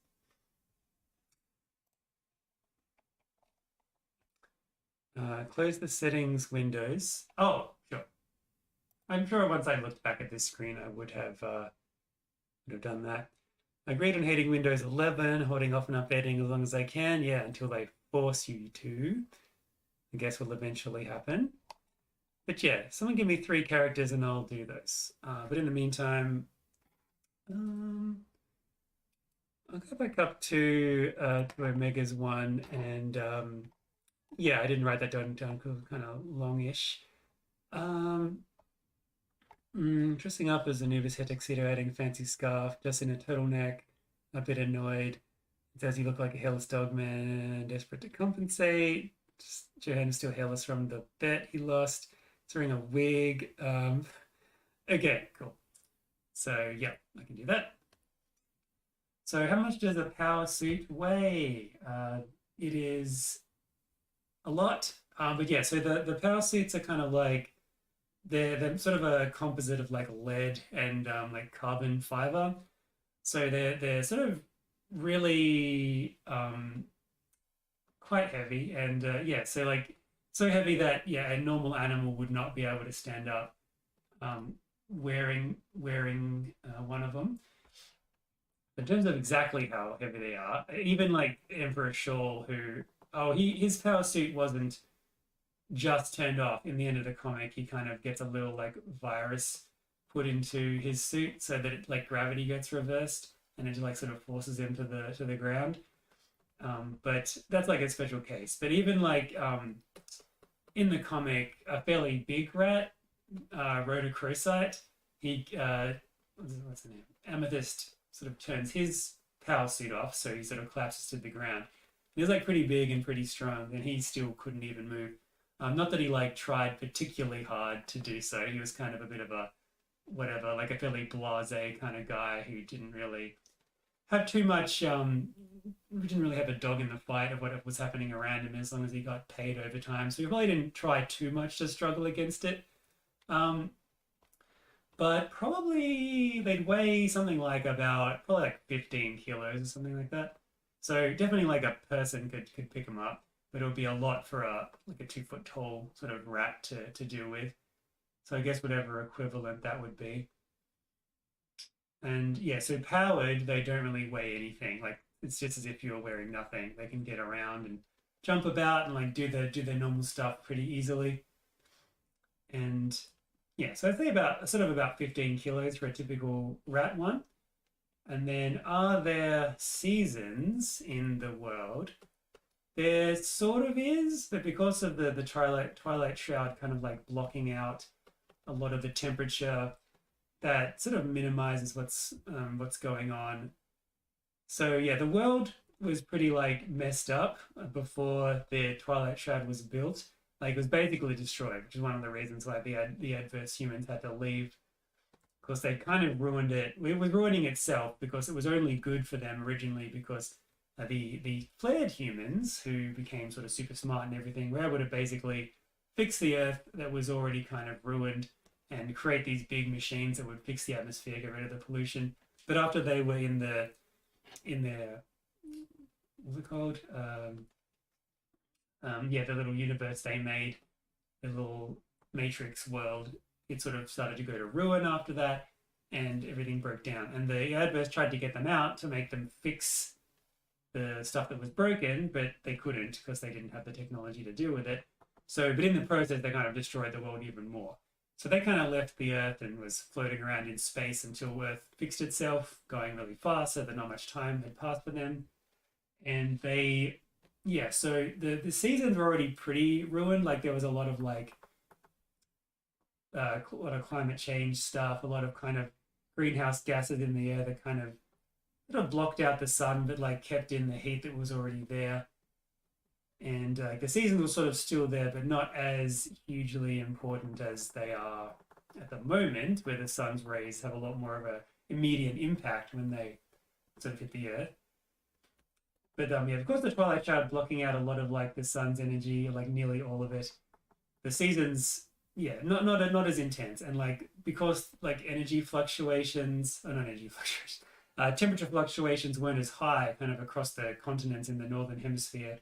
Close the settings windows. Oh, sure. I'm sure once I looked back at this screen I would have done that. I agreed on hating Windows 11, holding off on updating as long as I can. Yeah, until they force you to. I guess will eventually happen. But yeah, someone give me 3 characters and I'll do those. But in the meantime, I'll go back up to Omega's one, and yeah, I didn't write that down because it was kind of longish. Um, Dressing up as Anubis hair tuxedo, adding a fancy scarf, just in a turtleneck, a bit annoyed. It says you look like a hairless dog man, desperate to compensate. Johan is still hairless from the bet he lost. He's wearing a wig. Okay, cool. So yeah, I can do that. So how much does a power suit weigh? It is a lot. But yeah, so the power suits are kind of like they're sort of a composite of like lead and like carbon fiber. So they're sort of really quite heavy and yeah, so like so heavy that yeah, a normal animal would not be able to stand up wearing one of them. In terms of exactly how heavy they are, even like Emperor Shawl, who his power suit wasn't just turned off in the end of the comic. He kind of gets a little like virus put into his suit so that like gravity gets reversed and it like sort of forces him to the ground. But that's like a special case. But even like in the comic, a fairly big rat, Rhodochrosite, he what's the name? Amethyst sort of turns his power suit off, so he sort of collapses to the ground. He was like pretty big and pretty strong, and he still couldn't even move. Not that he like tried particularly hard to do so. He was kind of a bit of a whatever, like a fairly blasé kind of guy who didn't really have too much. We didn't really have a dog in the fight of what was happening around him as long as he got paid over time. So he probably didn't try too much to struggle against it. Um, but probably they'd weigh something like about probably like 15 kilos or something like that. So definitely like a person could pick them up, but it would be a lot for a like a 2 foot tall sort of rat to deal with. So I guess whatever equivalent that would be. And yeah, so powered, they don't really weigh anything. Like it's just as if you're wearing nothing. They can get around and jump about and like do their normal stuff pretty easily. And yeah, so I think about sort of about 15 kilos for a typical rat one. And then are there seasons in the world? There sort of is, but because of the twilight shroud kind of like blocking out a lot of the temperature, that sort of minimizes what's going on. So yeah, the world was pretty like messed up before the Twilight Shroud was built. Like it was basically destroyed, which is one of the reasons why the adverse humans had to leave. Because they kind of ruined it. It was ruining itself because it was only good for them originally because the flared humans who became sort of super smart and everything were able to basically fix the Earth that was already kind of ruined and create these big machines that would fix the atmosphere, get rid of the pollution. But after they were in their what's it called? Yeah, the little universe they made, the little matrix world, it sort of started to go to ruin after that, and everything broke down. And the adverse tried to get them out to make them fix the stuff that was broken, but they couldn't because they didn't have the technology to deal with it. So, but in the process, they kind of destroyed the world even more. So they kind of left the Earth and was floating around in space until Earth fixed itself, going really fast, so that not much time had passed for them. And they, yeah, so the seasons were already pretty ruined. Like there was a lot of like a lot of climate change stuff, a lot of kind of greenhouse gases in the air that kind of sort of blocked out the sun, but like kept in the heat that was already there. And the seasons were sort of still there, but not as hugely important as they are at the moment, where the sun's rays have a lot more of a immediate impact when they sort of hit the earth. But yeah, of course, the twilight shroud blocking out a lot of like the sun's energy, like nearly all of it. The seasons, yeah, not as intense, and like because like energy fluctuations, or not energy fluctuations, temperature fluctuations weren't as high kind of across the continents in the northern hemisphere.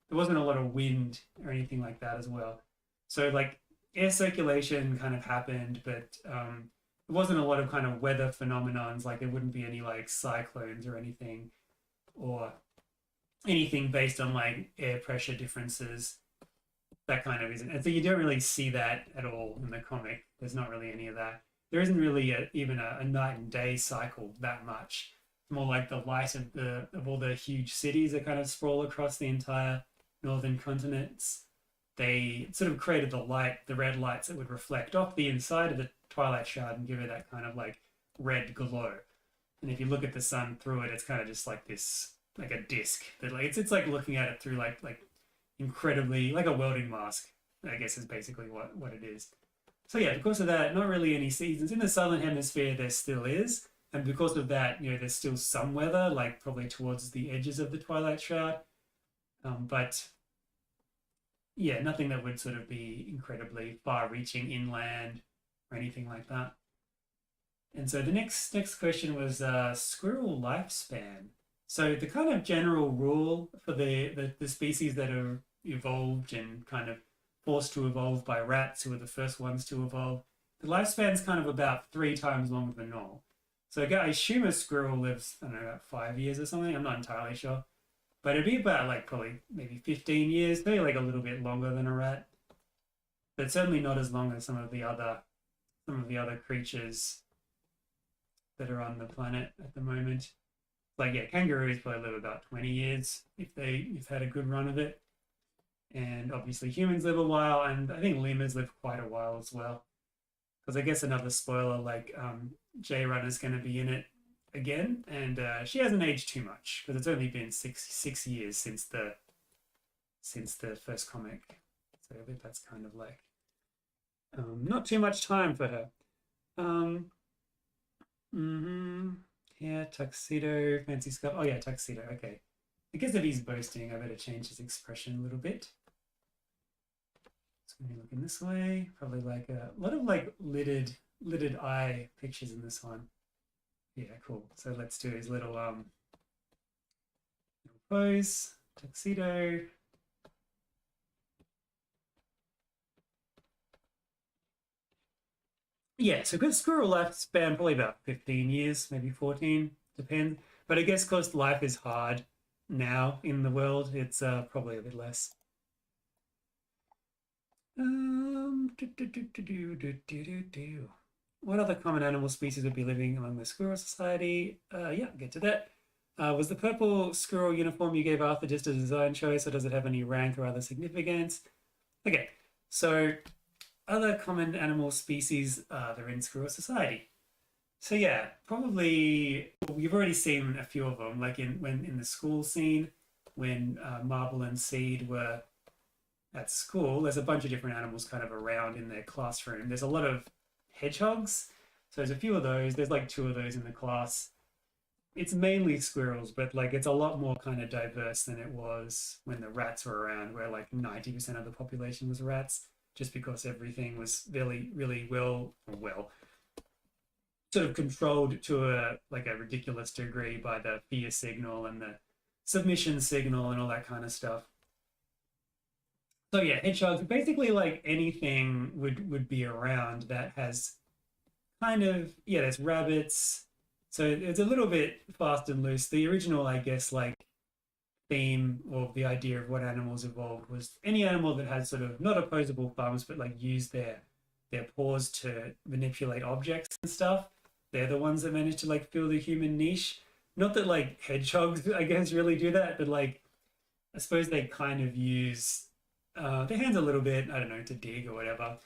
There wasn't a lot of wind or anything like that as well. So like air circulation kind of happened, but there wasn't a lot of kind of weather phenomenons. Like there wouldn't be any like cyclones or anything, or anything based on like air pressure differences. That kind of isn't. And so you don't really see that at all in the comic. There's not really any of that. There isn't really even a night and day cycle that much. It's more like the light of all the huge cities that kind of sprawl across the entire northern continents. They sort of created the light, the red lights that would reflect off the inside of the twilight shroud and give it that kind of like red glow. And if you look at the sun through it, it's kind of just like this, like a disc that like it's like looking at it through like incredibly like a welding mask, I guess is basically what it is. So yeah, because of that, not really any seasons. In the southern hemisphere there still is, and because of that, there's still some weather, like probably towards the edges of the twilight shroud. But yeah, nothing that would sort of be incredibly far-reaching inland or anything like that. And so the next question was squirrel lifespan. So the kind of general rule for the species that are evolved and kind of forced to evolve by rats, who were the first ones to evolve, the lifespan's kind of about 3 times longer than normal. So I assume a squirrel lives, I don't know, about 5 years or something. I'm not entirely sure. But it'd be about like probably maybe 15 years, maybe like a little bit longer than a rat. But certainly not as long as some of the other creatures that are on the planet at the moment. Like yeah, kangaroos probably live about 20 years if had a good run of it. And obviously humans live a while, and I think lemurs live quite a while as well. Because I guess another spoiler, like J Runner's going to be in it again, and she hasn't aged too much because it's only been six years since the first comic. So I think that's kind of like not too much time for her. Um, mm-hmm. Yeah, tuxedo, fancy scarf. Oh yeah, tuxedo. Okay. I guess if he's boasting, I better change his expression a little bit. So when you're looking this way, probably like a lot of like lidded eye pictures in this one. Yeah, cool. So let's do his little pose, tuxedo. Yeah, so good squirrel lifespan probably about 15 years, maybe 14, depends. But I guess because life is hard now in the world, it's probably a bit less. What other common animal species would be living among the squirrel society? Yeah, I'll get to that. Was the purple squirrel uniform you gave Arthur just a design choice, or does it have any rank or other significance? Okay, so other common animal species that are in squirrel society. So yeah, probably you've already seen a few of them, like in the school scene when Marble and Seed were at school. There's a bunch of different animals kind of around in their classroom. There's a lot of hedgehogs, so there's a few of those. There's like two of those in the class. It's mainly squirrels, but like it's a lot more kind of diverse than it was when the rats were around, where like 90% of the population was rats, just because everything was really, really well sort of controlled to a ridiculous degree by the fear signal and the submission signal and all that kind of stuff. So yeah, hedgehogs basically like anything would be around that has kind of yeah, there's rabbits. So it's a little bit fast and loose. The original, I guess, like theme or the idea of what animals evolved was any animal that had sort of not opposable thumbs, but like use their paws to manipulate objects and stuff. They're the ones that manage to like fill the human niche. Not that like hedgehogs, I guess, really do that, but like I suppose they kind of use their hands a little bit, I don't know, to dig or whatever.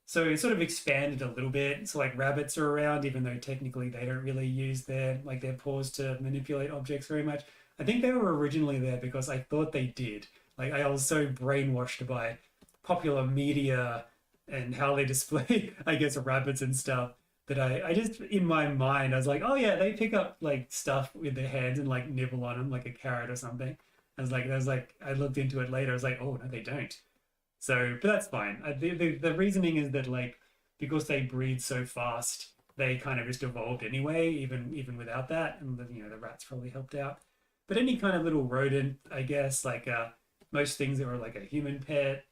So it sort of expanded a little bit. So like rabbits are around, even though technically they don't really use their paws to manipulate objects very much. I think they were originally there because I thought they did. Like I was so brainwashed by popular media and how they display, I guess, rabbits and stuff that I just in my mind I was like, oh yeah, they pick up like stuff with their hands and like nibble on them like a carrot or something. I looked into it later. I was like, oh no, they don't. So, but that's fine. The reasoning is that like because they breed so fast, they kind of just evolved anyway, even without that, and the rats probably helped out. But any kind of little rodent, I guess, like most things that were like a human pet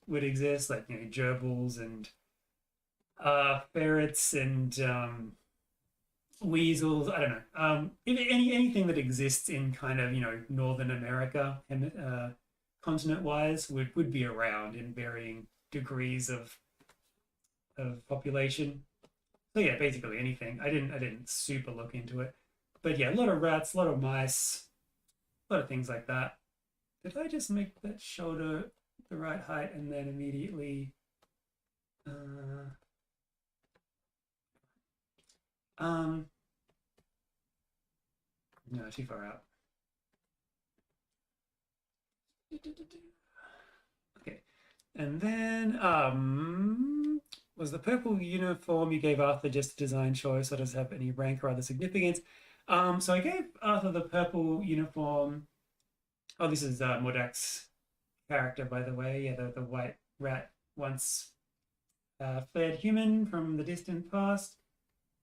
would exist, like gerbils and ferrets and weasels. I don't know. Anything that exists in kind of Northern America and continent wise would be around in varying degrees of population. So yeah, basically anything. I didn't super look into it, but yeah, a lot of rats, a lot of mice, a lot of things like that. Did I just make that shoulder the right height and then immediately? Uh, um, no, too far out. Okay, and then was the purple uniform you gave Arthur just a design choice, or does it have any rank or other significance? So I gave Arthur the purple uniform. Oh, this is Modak's character, by the way. Yeah, the white rat once flared human from the distant past.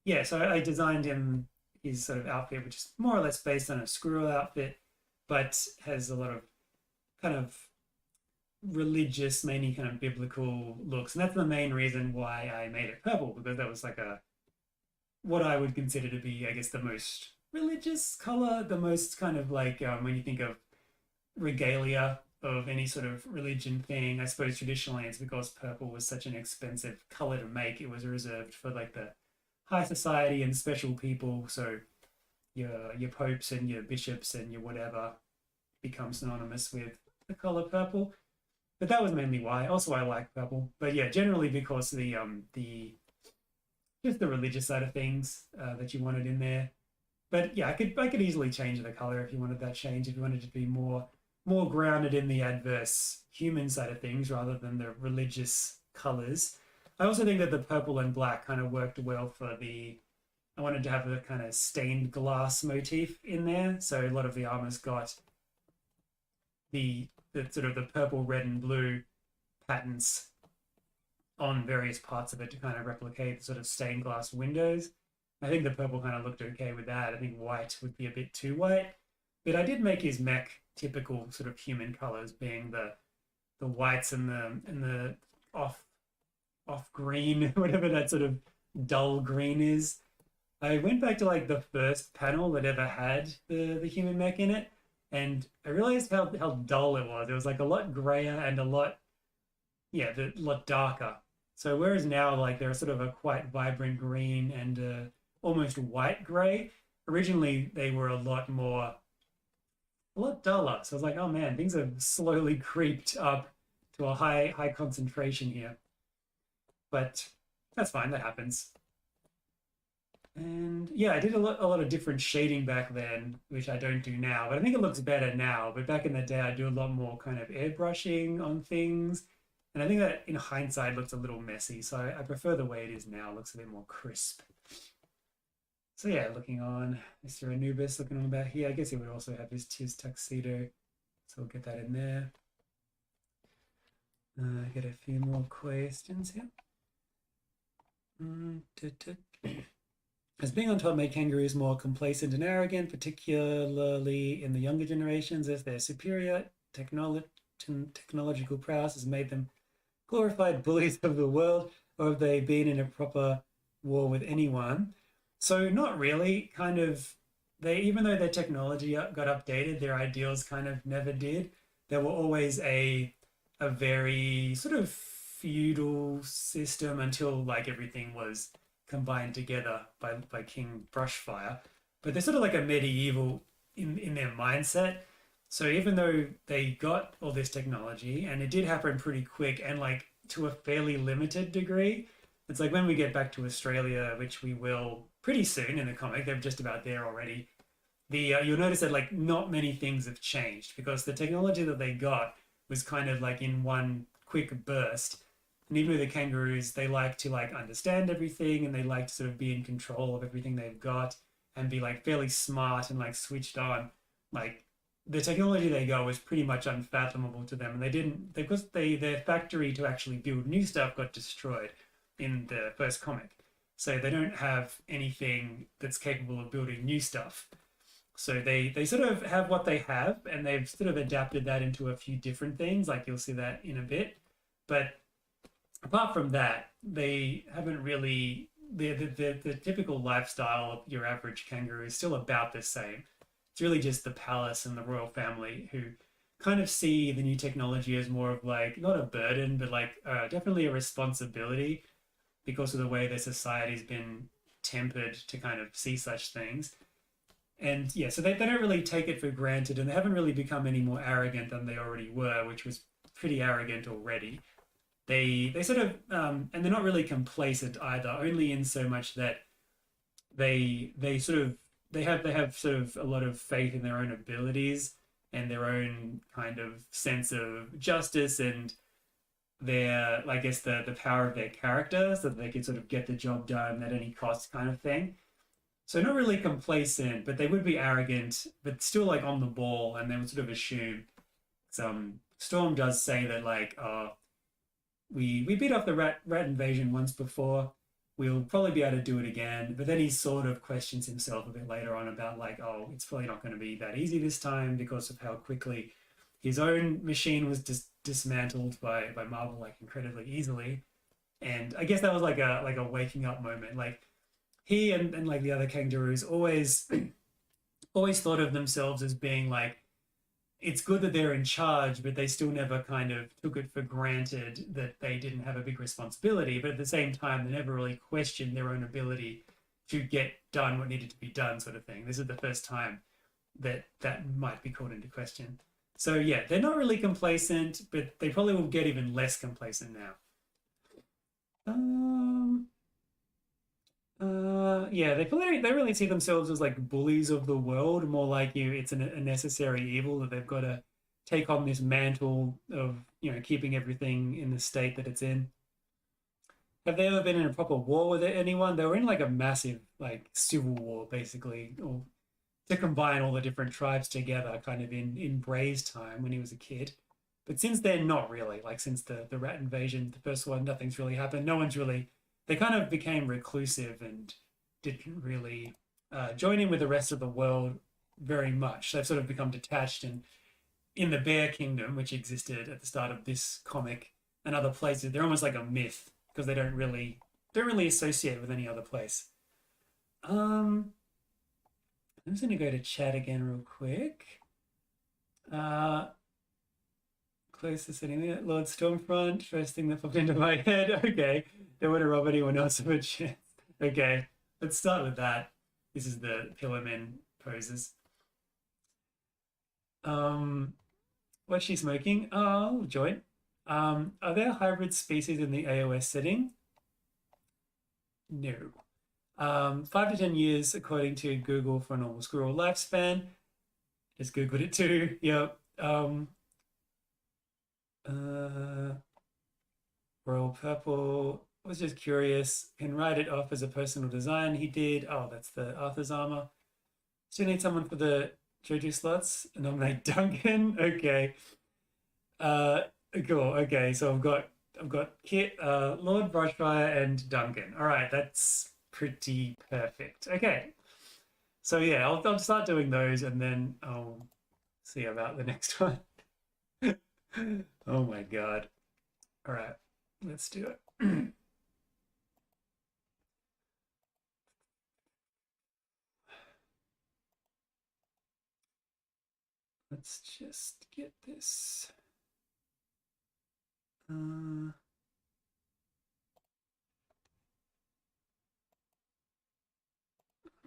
Yeah, so I designed him his sort of outfit, which is more or less based on a squirrel outfit, but has a lot of kind of religious, mainly kind of biblical looks. And that's the main reason why I made it purple, because that was like a what I would consider to be, I guess, the most religious color, the most kind of like when you think of regalia of any sort of religion thing. I suppose traditionally it's because purple was such an expensive color to make. It was reserved for like the high society and special people. So your popes and your bishops and your whatever become synonymous with the color purple. But that was mainly why. Also, I like purple. But yeah, generally because the just the religious side of things that you wanted in there. But yeah, I could easily change the color if you wanted that change. If you wanted it to be more grounded in the adverse human side of things rather than the religious colors. I also think that the purple and black kind of worked well for the. I wanted to have a kind of stained glass motif in there, so a lot of the armor's got the sort of the purple, red, and blue patterns on various parts of it to kind of replicate the sort of stained glass windows. I think the purple kind of looked okay with that. I think white would be a bit too white, but I did make his mech typical sort of human colors, being the whites and the off off green, whatever that sort of dull green is. I went back to like the first panel that ever had the human mech in it, and I realized how dull it was. It was like a lot grayer and a lot a lot darker. So whereas now like they're sort of a quite vibrant green and almost white gray, originally they were a lot duller. So I was like, oh man, things have slowly creeped up to a high concentration here. But that's fine, that happens. And yeah, I did a lot of different shading back then, which I don't do now, but I think it looks better now. But back in the day, I do a lot more kind of airbrushing on things. And I think that in hindsight looks a little messy. So I prefer the way it is now. It looks a bit more crisp. So yeah, looking on Mr. Anubis, looking on about here. I guess he would also have his tuxedo. So we'll get that in there. Get a few more questions here. Has being on top made kangaroos more complacent and arrogant, particularly in the younger generations, as their superior technological prowess has made them glorified bullies of the world, or have they been in a proper war with anyone? So not really. Kind of, they even though their technology got updated, their ideals kind of never did. There were always a very sort of feudal system until like everything was combined together by King Brushfire. But they're sort of like a medieval in their mindset. So even though they got all this technology and it did happen pretty quick and like to a fairly limited degree, it's like when we get back to Australia, which we will pretty soon in the comic, they're just about there already. The you'll notice that like not many things have changed because the technology that they got was kind of like in one quick burst. And even with the kangaroos, they like to like understand everything and they like to sort of be in control of everything they've got and be like fairly smart and like switched on. Like the technology they got was pretty much unfathomable to them, and they didn't because their factory to actually build new stuff got destroyed in the first comic, so they don't have anything that's capable of building new stuff. So they sort of have what they have, and they've sort of adapted that into a few different things. Like you'll see that in a bit, but apart from that, they haven't really the typical lifestyle of your average kangaroo is still about the same. It's really just the palace and the royal family who kind of see the new technology as more of like not a burden, but like definitely a responsibility because of the way their society's been tempered to kind of see such things. And yeah, so they don't really take it for granted, and they haven't really become any more arrogant than they already were, which was pretty arrogant already. They sort of and they're not really complacent either, only in so much that they sort of they have sort of a lot of faith in their own abilities and their own kind of sense of justice and their I guess the power of their character so that they can sort of get the job done at any cost kind of thing. So not really complacent, but they would be arrogant, but still like on the ball, and they would sort of assume. Storm does say that like, we beat off the rat invasion once before. We'll probably be able to do it again. But then he sort of questions himself a bit later on about like, oh, it's probably not going to be that easy this time because of how quickly his own machine was just dismantled by Marvel like incredibly easily. And I guess that was like a waking up moment. Like he and like the other kangaroos always always thought of themselves as being like it's good that they're in charge, but they still never kind of took it for granted that they didn't have a big responsibility. But at the same time, they never really questioned their own ability to get done what needed to be done, sort of thing. This is the first time that that might be called into question. So yeah, they're not really complacent, but they probably will get even less complacent now. Um, yeah, they really see themselves as like bullies of the world, more like it's a necessary evil that they've got to take on this mantle of keeping everything in the state that it's in. Have they ever been in a proper war with anyone? They were in like a massive like civil war, basically, or to combine all the different tribes together, kind of in Bray's time when he was a kid. But since then, not really. Like since the rat invasion, the first one, nothing's really happened. No one's really. They kind of became reclusive and didn't really join in with the rest of the world very much. They've sort of become detached, and in the Bear Kingdom, which existed at the start of this comic and other places, they're almost like a myth because they don't really associate with any other place. I'm just gonna go to chat again real quick. Uh, Closest setting there, Lord Stormfront. First thing that popped into my head. Okay, don't want to rob anyone else of a chance. Okay, let's start with that. This is the Pillarmen poses. What's she smoking? Oh, joint. Are there hybrid species in the AOS setting? No. 5 to 10 years, according to Google, for a normal squirrel lifespan. Just Googled it too. Yep. Royal Purple. I was just curious. Can write it off as a personal design. He did. Oh, that's the Arthur's armor. Still need someone for the JoJo slots. Nominate Duncan. Okay. Uh, cool. Okay, so I've got Kit, Lord Brushfire, and Duncan. All right, that's pretty perfect. Okay, so yeah, I'll start doing those, and then I'll see about the next one. Oh my God. All right, let's do it. Let's just get this.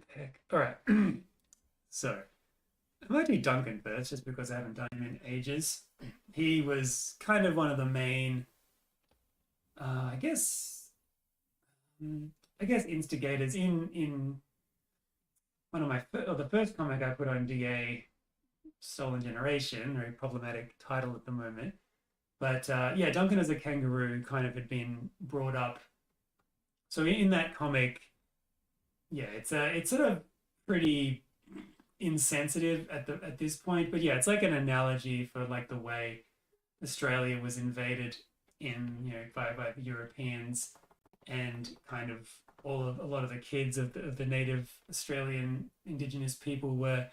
Heck. All right. So I might do Duncan first, just because I haven't done him in ages. He was kind of one of the main, I guess, instigators in one of the first comic I put on DA, Stolen Generation, very problematic title at the moment. But yeah, Duncan as a kangaroo kind of had been brought up. So in that comic, yeah, it's sort of pretty insensitive at this point, but yeah, it's like an analogy for like the way Australia was invaded by the Europeans, and kind of a lot of the kids of the native Australian Indigenous people were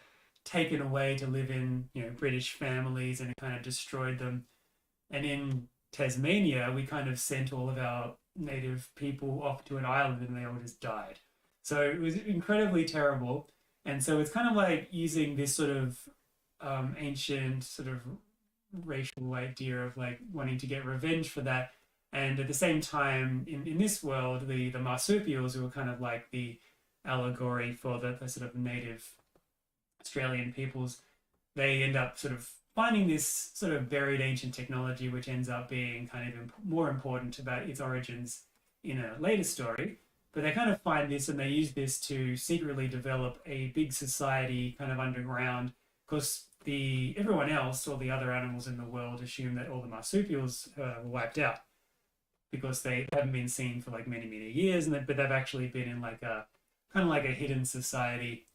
taken away to live in British families, and it kind of destroyed them. And in Tasmania, we kind of sent all of our native people off to an island, and they all just died. So it was incredibly terrible. And so it's kind of like using this sort of ancient sort of racial idea of like wanting to get revenge for that. And at the same time, in this world, the marsupials, who are kind of like the allegory for the sort of native Australian peoples, they end up sort of finding this sort of buried ancient technology, which ends up being kind of more important about its origins in a later story. But they kind of find this, and they use this to secretly develop a big society kind of underground, because everyone else, all the other animals in the world, assume that all the marsupials were wiped out because they haven't been seen for like many years, but they've actually been in like a kind of like a hidden society,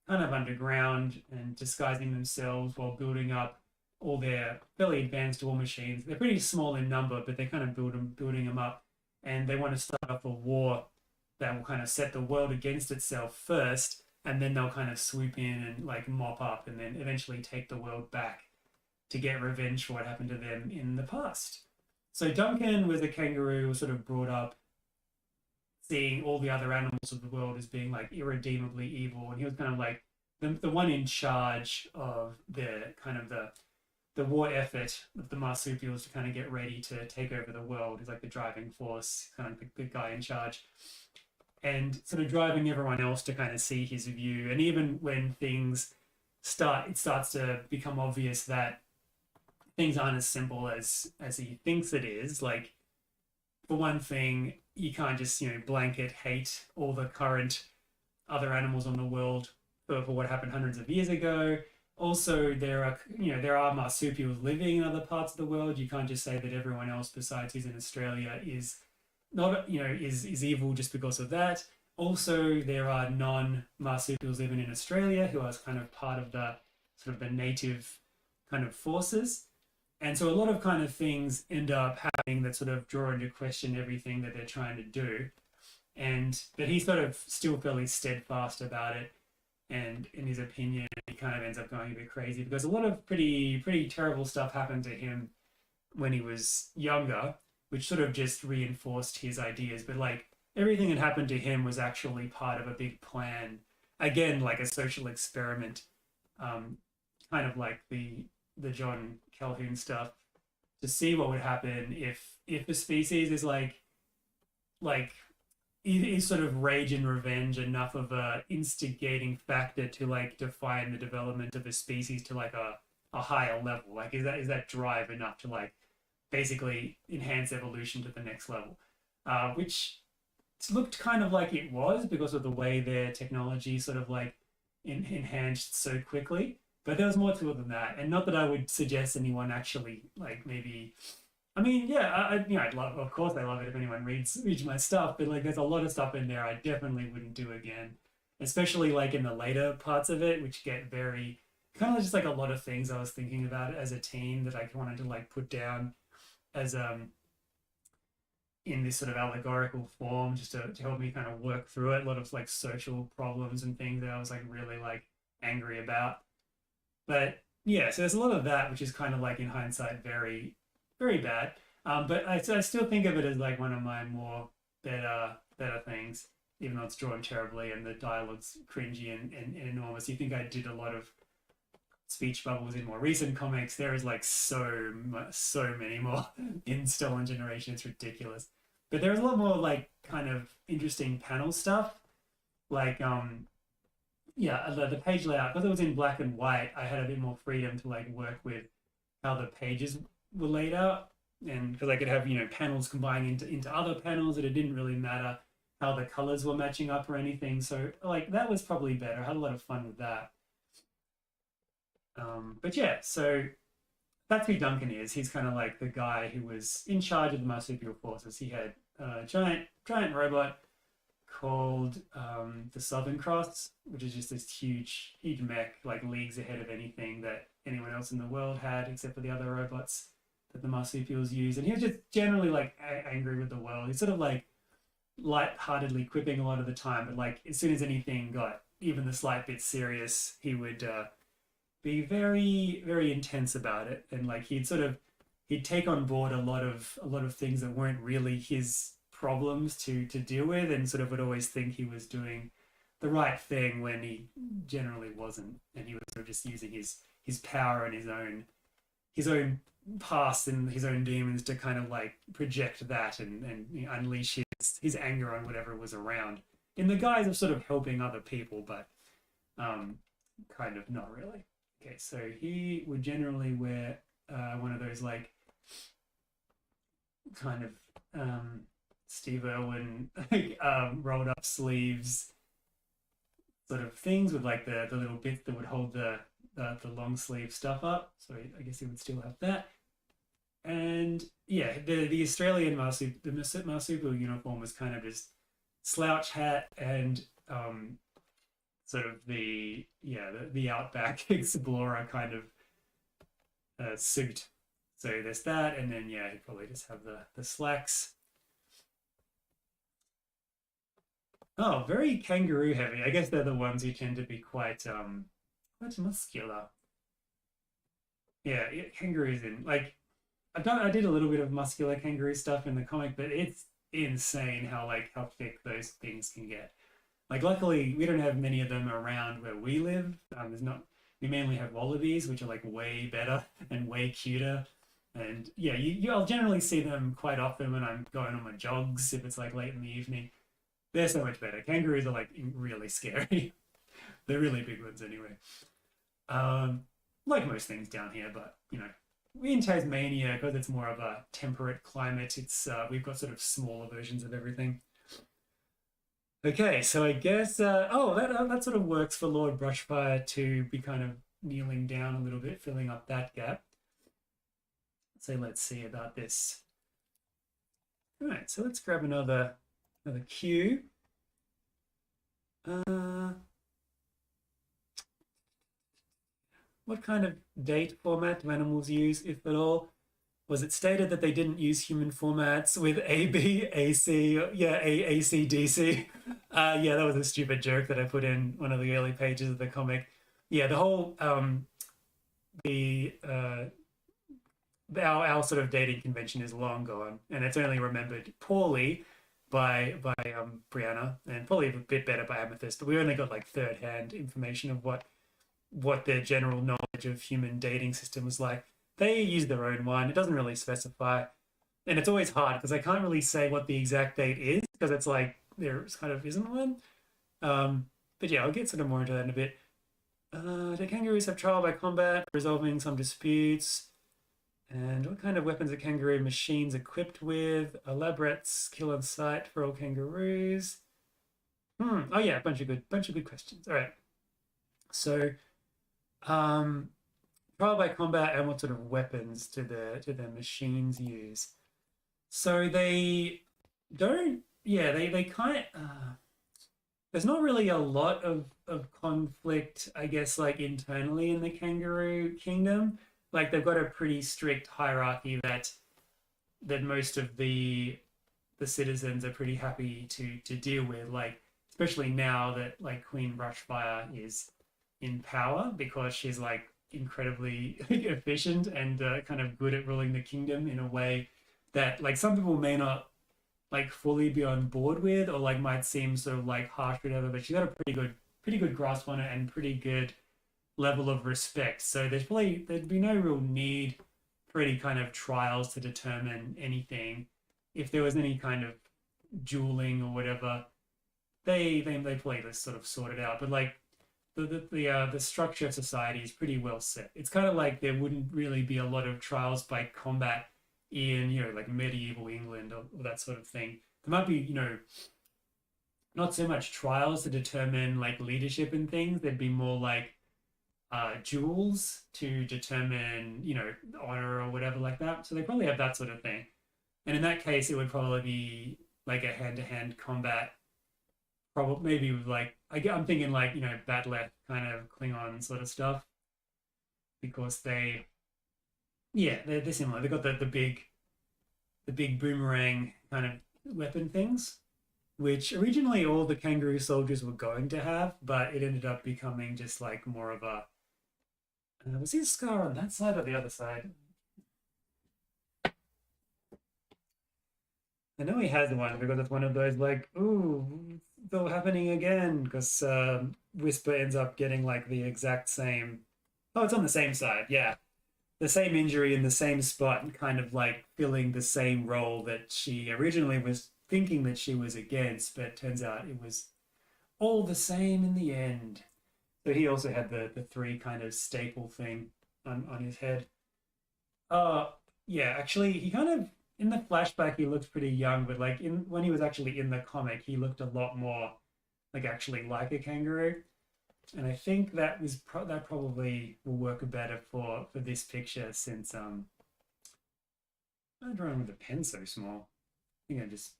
kind of underground, and disguising themselves while building up all their fairly advanced war machines. They're pretty small in number, but they're kind of building them up, and they want to start off a war that will kind of set the world against itself first, and then they'll kind of swoop in and like mop up, and then eventually take the world back to get revenge for what happened to them in the past. So Duncan was a kangaroo, was sort of brought up seeing all the other animals of the world as being like irredeemably evil, and he was kind of like the one in charge of the kind of the war effort of the marsupials to kind of get ready to take over the world. He's like the driving force, kind of the guy in charge, and sort of driving everyone else to kind of see his view. And even when it starts to become obvious that things aren't as simple as he thinks it is. Like, for one thing, you can't just blanket hate all the current other animals on the world for what happened hundreds of years ago. Also, there are marsupials living in other parts of the world. You can't just say that everyone else besides who's in Australia is not is evil just because of that. Also, there are non-marsupials living in Australia who are kind of part of the sort of the native kind of forces. And so a lot of kind of things end up happening that sort of draw into question everything that they're trying to do. But he's sort of still fairly steadfast about it. And in his opinion, he kind of ends up going a bit crazy because a lot of pretty terrible stuff happened to him when he was younger, which sort of just reinforced his ideas. But like everything that happened to him was actually part of a big plan. Again, like a social experiment, kind of like the John Calhoun stuff, to see what would happen if a species is like is sort of rage and revenge enough of a instigating factor to like define the development of a species to like a higher level. Like is that drive enough to like basically enhance evolution to the next level, which looked kind of like it was because of the way their technology sort of like enhanced so quickly. But there was more to it than that, and not that I would suggest anyone actually like maybe. I mean, yeah, I'd love. Of course, I love it if anyone reads my stuff. But like, there's a lot of stuff in there I definitely wouldn't do again, especially like in the later parts of it, which get very kind of just like a lot of things I was thinking about as a teen that I wanted to like put down as in this sort of allegorical form, just to help me kind of work through it. A lot of like social problems and things that I was like really like angry about. But yeah, so there's a lot of that, which is kind of like in hindsight very, very bad. But I still think of it as like one of my more better things, even though it's drawn terribly and the dialogue's cringy and enormous. You think I did a lot of speech bubbles in more recent comics. There is like so many more in Stolen Generation. It's ridiculous. But there's a lot more like kind of interesting panel stuff. Like yeah, the page layout, because it was in black and white, I had a bit more freedom to like work with how the pages were laid out, and because I could have panels combining into other panels, that it didn't really matter how the colors were matching up or anything. So like that was probably better. I had a lot of fun with that. But yeah, so that's who Duncan is. He's kind of like the guy who was in charge of the marsupial forces. He had a giant robot called the Southern Cross, which is just this huge mech, like leagues ahead of anything that anyone else in the world had, except for the other robots that the marsupials use. And he was just generally like angry with the world. He's sort of like light-heartedly quipping a lot of the time, but like as soon as anything got even the slight bit serious, he would be very very intense about it, and like he'd take on board a lot of things that weren't really his problems to deal with, and sort of would always think he was doing the right thing when he generally wasn't, and he was sort of just using his power and his own past and his own demons to kind of like project that and unleash his anger on whatever was around in the guise of sort of helping other people, but kind of not really. Okay, so he would generally wear one of those like kind of Steve Irwin like, rolled up sleeves sort of things with like the little bits that would hold the long sleeve stuff up. So I guess he would still have that. And yeah, the Australian marsupial uniform was kind of just slouch hat and sort of the outback explorer kind of suit. So there's that, and then yeah, he'd probably just have the slacks. Oh, very kangaroo heavy. I guess they're the ones who tend to be quite muscular. Yeah, kangaroos in like I did a little bit of muscular kangaroo stuff in the comic, but insane how thick those things can get. Like, luckily, we don't have many of them around where we live. There's not. We mainly have wallabies, which are like way better and way cuter. And yeah, I'll generally see them quite often when I'm going on my jogs if it's like late in the evening. They're so much better. Kangaroos are like really scary. They're really big ones anyway. Um, like most things down here, but we in Tasmania, because it's more of a temperate climate, it's we've got sort of smaller versions of everything. Okay, so I guess that sort of works for Lord Brushfire to be kind of kneeling down a little bit, filling up that gap. So let's see about this. All right, so let's grab another cue. What kind of date format do animals use, if at all? Was it stated that they didn't use human formats with A, B, A, C, yeah, A, C, D, C? Yeah, that was a stupid joke that I put in one of the early pages of the comic. Yeah, the whole the our sort of dating convention is long gone, and it's only remembered poorly by Brianna, and probably a bit better by Amethyst. But we only got like third hand information of what their general knowledge of human dating system was like. They use their own one. It doesn't really specify, and it's always hard because I can't really say what the exact date is because it's like there kind of isn't one. But yeah, I'll get sort of more into that in a bit. Do kangaroos have trial by combat, resolving some disputes? And what kind of weapons are kangaroo machines equipped with? Elaborate skill on sight for all kangaroos. Oh yeah, bunch of good questions. All right. So, trial by combat and what sort of weapons do the machines use? So they don't. Yeah, they kind of. There's not really a lot of conflict, I guess, like internally in the kangaroo kingdom. Like they've got a pretty strict hierarchy that most of the citizens are pretty happy to deal with. Like especially now that like Queen Brushfire is in power because she's like incredibly efficient and kind of good at ruling the kingdom in a way that like some people may not like fully be on board with or like might seem sort of like harsh or whatever, but she's got a pretty good grasp on it and pretty good level of respect. So there'd be no real need for any kind of trials to determine anything. If there was any kind of dueling or whatever, they probably just sort of sort it out. But like the structure of society is pretty well set. It's kind of like there wouldn't really be a lot of trials by combat in like medieval England or that sort of thing. There might be not so much trials to determine like leadership and things. There'd be more like duels to determine honor or whatever like that. So they probably have that sort of thing. And in that case, it would probably be like a hand-to-hand combat. Probably maybe with like I'm thinking like Batlet kind of Klingon sort of stuff because they're similar. They've got the big boomerang kind of weapon things, which originally all the kangaroo soldiers were going to have, but it ended up becoming just like more of a. Was his scar on that side or the other side? I know he has one because it's one of those like, ooh, it's all happening again because Whisper ends up getting like the exact same. Oh, it's on the same side, yeah. The same injury in the same spot and kind of like filling the same role that she originally was thinking that she was against, but it turns out it was all the same in the end. So he also had the three kind of staple thing on his head. Uh yeah, actually he kind of in the flashback he looked pretty young, but like in when he was actually in the comic, he looked a lot more like actually like a kangaroo. And I think that probably will work better for this picture since I'm drawing with a pen so small. I think I just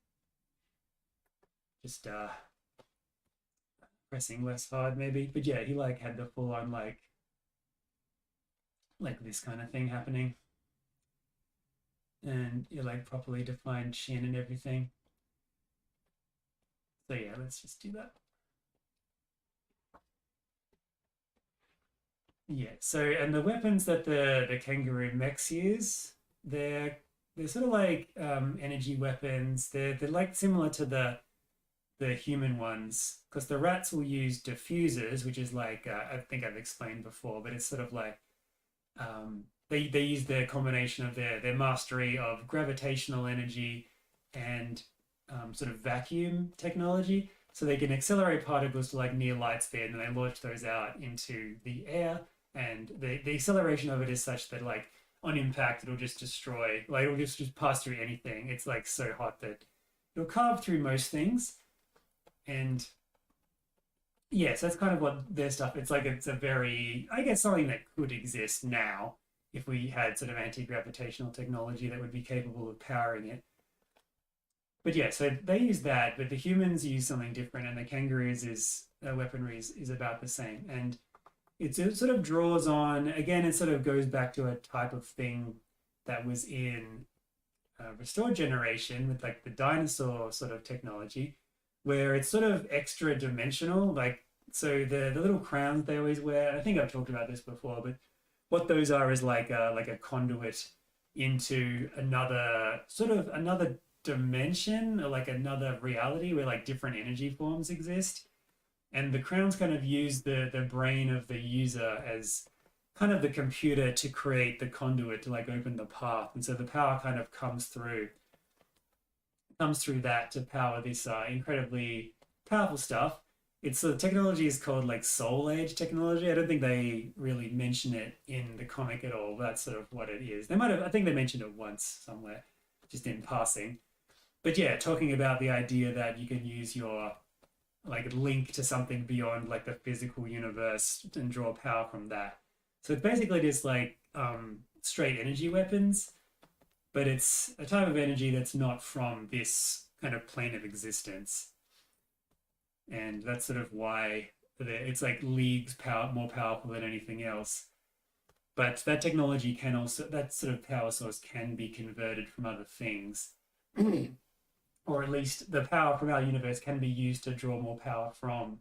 pressing less hard maybe. But yeah, he like had the full on like this kind of thing happening. And you like properly defined chin and everything. So yeah, let's just do that. Yeah, so and the weapons that the kangaroo mechs use, they're they're sort of like energy weapons. They're like similar to the human ones because the rats will use diffusers, which is like I think I've explained before, but it's sort of like they use their combination of their mastery of gravitational energy and sort of vacuum technology, so they can accelerate particles to like near light speed, and they launch those out into the air. And the acceleration of it is such that like on impact it'll just destroy, like it'll just pass through anything. It's like so hot that it'll carve through most things. And yes, that's kind of what their stuff. It's like it's a very, I guess, something that could exist now if we had sort of anti-gravitational technology that would be capable of powering it. But yeah, so they use that, but the humans use something different, and the kangaroos is weaponry is about the same. And it sort of draws on again. It sort of goes back to a type of thing that was in Restored Generation with like the dinosaur sort of technology, where it's sort of extra dimensional. Like so, the little crowns they always wear. I think I've talked about this before, but what those are is like a conduit into another sort of another dimension or like another reality where like different energy forms exist. And the crowns kind of use the brain of the user as kind of the computer to create the conduit to like open the path. And so the power kind of comes through that to power this incredibly powerful stuff. It's the technology is called like Soul Age technology. I don't think they really mention it in the comic at all. That's sort of what it is. They might have, I think they mentioned it once somewhere, just in passing. But yeah, talking about the idea that you can use your like link to something beyond like the physical universe and draw power from that. So it's basically just like straight energy weapons, but it's a type of energy that's not from this kind of plane of existence. And that's sort of why it's like leagues more powerful than anything else. But that technology can also, that sort of power source can be converted from other things. Or at least the power from our universe can be used to draw more power from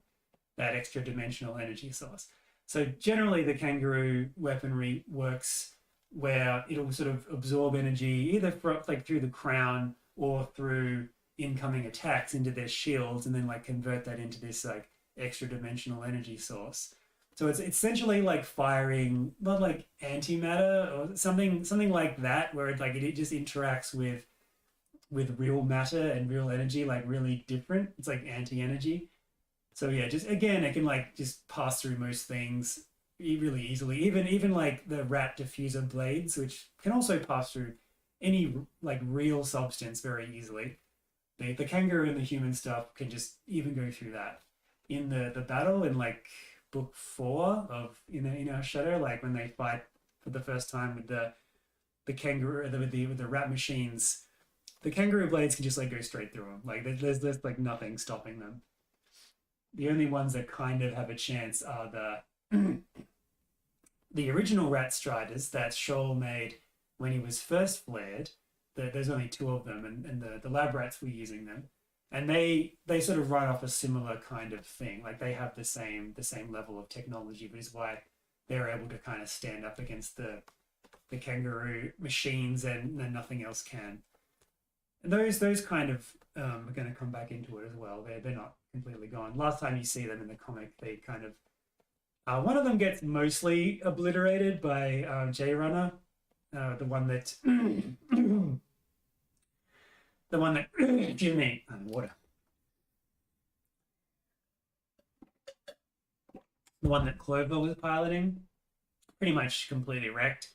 that extra dimensional energy source. So generally the kangaroo weaponry works where it'll sort of absorb energy either from, like through the crown or through incoming attacks into their shields, and then like convert that into this like extra dimensional energy source. So it's essentially like firing not like antimatter or something like that, where it just interacts with real matter and real energy like really different. It's like anti-energy. So yeah, just again, it can like just pass through most things really easily. Even like the rat diffuser blades, which can also pass through any like real substance very easily. The kangaroo and the human stuff can just even go through that. In the battle in like book 4 of in our shadow, like when they fight for the first time with the kangaroo with the rat machines, the kangaroo blades can just like go straight through them. Like there's like nothing stopping them. The only ones that kind of have a chance are the original rat striders that Scholl made when he was first flared. There's only 2 of them, and the lab rats were using them, and they sort of run off a similar kind of thing. Like they have the same level of technology, which is why they're able to kind of stand up against the kangaroo machines, and nothing else can. And those kind of are going to come back into it as well. They're not completely gone. Last time you see them in the comic, they kind of one of them gets mostly obliterated by J Runner, the one that the one that excuse me, water. The one that Clover was piloting, pretty much completely wrecked.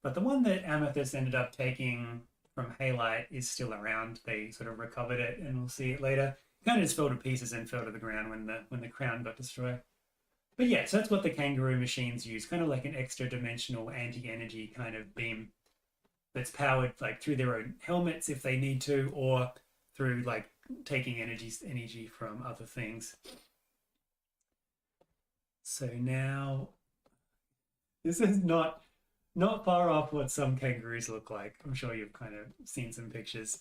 But the one that Amethyst ended up taking from Halite is still around. They sort of recovered it, and we'll see it later. It kind of just fell to pieces and fell to the ground when the crown got destroyed. But yeah, so that's what the kangaroo machines use, kind of like an extra dimensional anti-energy kind of beam that's powered like through their own helmets if they need to, or through like taking energy from other things. So now this is not far off what some kangaroos look like. I'm sure you've kind of seen some pictures.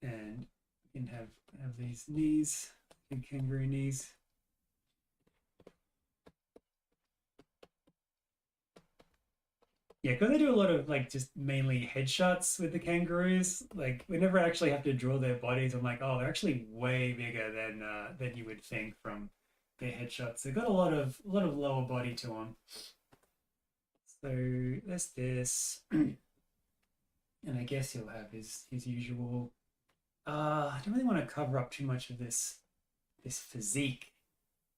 And you can have these knees, big kangaroo knees. Yeah, because they do a lot of like just mainly headshots with the kangaroos. Like we never actually have to draw their bodies. I'm like, oh, they're actually way bigger than you would think from their headshots. They've got a lot of lower body to them. So that's this, and I guess he'll have his usual. I don't really want to cover up too much of this physique.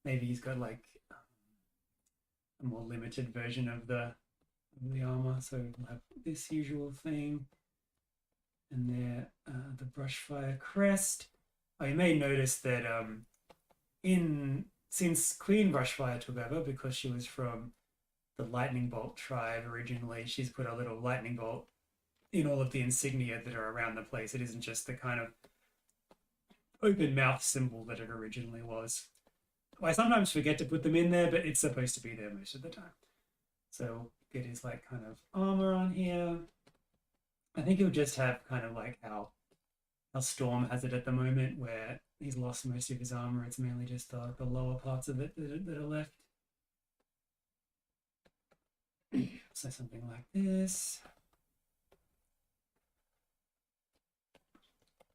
Maybe he's got like a more limited version of the armor. So we'll have this usual thing, and there the brushfire crest. Oh, you may notice that in since Queen Brushfire took over because she was from the Lightning Bolt tribe originally, she's put a little lightning bolt in all of the insignia that are around the place. It isn't just the kind of open mouth symbol that it originally was. I sometimes forget to put them in there, but it's supposed to be there most of the time. So get his like kind of armor on here. I think he'll just have kind of like how Storm has it at the moment, where he's lost most of his armor. It's mainly just the lower parts of it that are left. So something like this.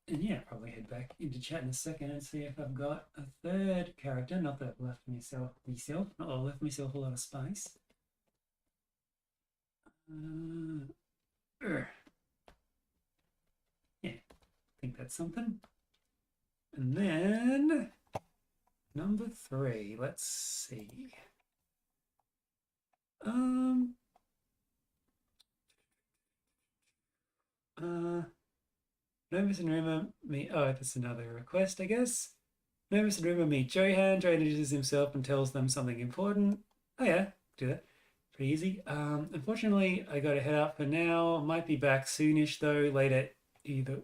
And yeah, probably head back into chat in a second and see if I've got a third character. Not that I've left myself, not that I've left myself a lot of space. Yeah, I think that's something. And then number 3, let's see. Novus and Ruma meet. Oh, that's another request, I guess. Novus and Ruma meet Johan. Johan introduces himself and tells them something important. Oh yeah, do that. Pretty easy. Unfortunately, I got to head out for now. Might be back soonish though. Later either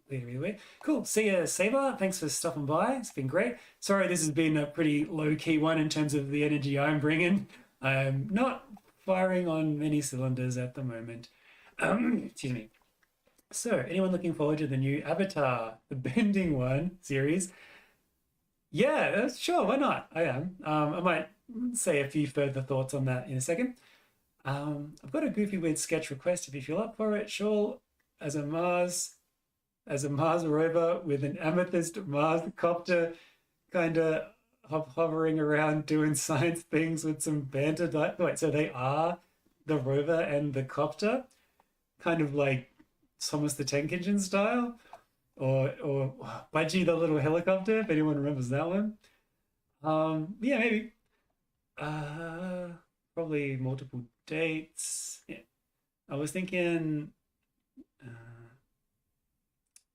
way. Cool. See ya, Saber. Thanks for stopping by. It's been great. Sorry, this has been a pretty low key one in terms of the energy I'm bringing. I'm not firing on many cylinders at the moment. Excuse me. So, anyone looking forward to the new Avatar, the Bending One series? Yeah, sure, why not? I am. I might say a few further thoughts on that in a second. I've got a goofy weird sketch request if you feel up for it. Sure, as a Mars, as a Mars rover with an amethyst Mars copter, kind of hovering around doing science things with some banter. Wait, so they are the rover and the copter, kind of like Thomas the Tank Engine style, or Budgie the little helicopter, if anyone remembers that one. Yeah, maybe. Uh, Probably multiple dates. Yeah, I was thinking.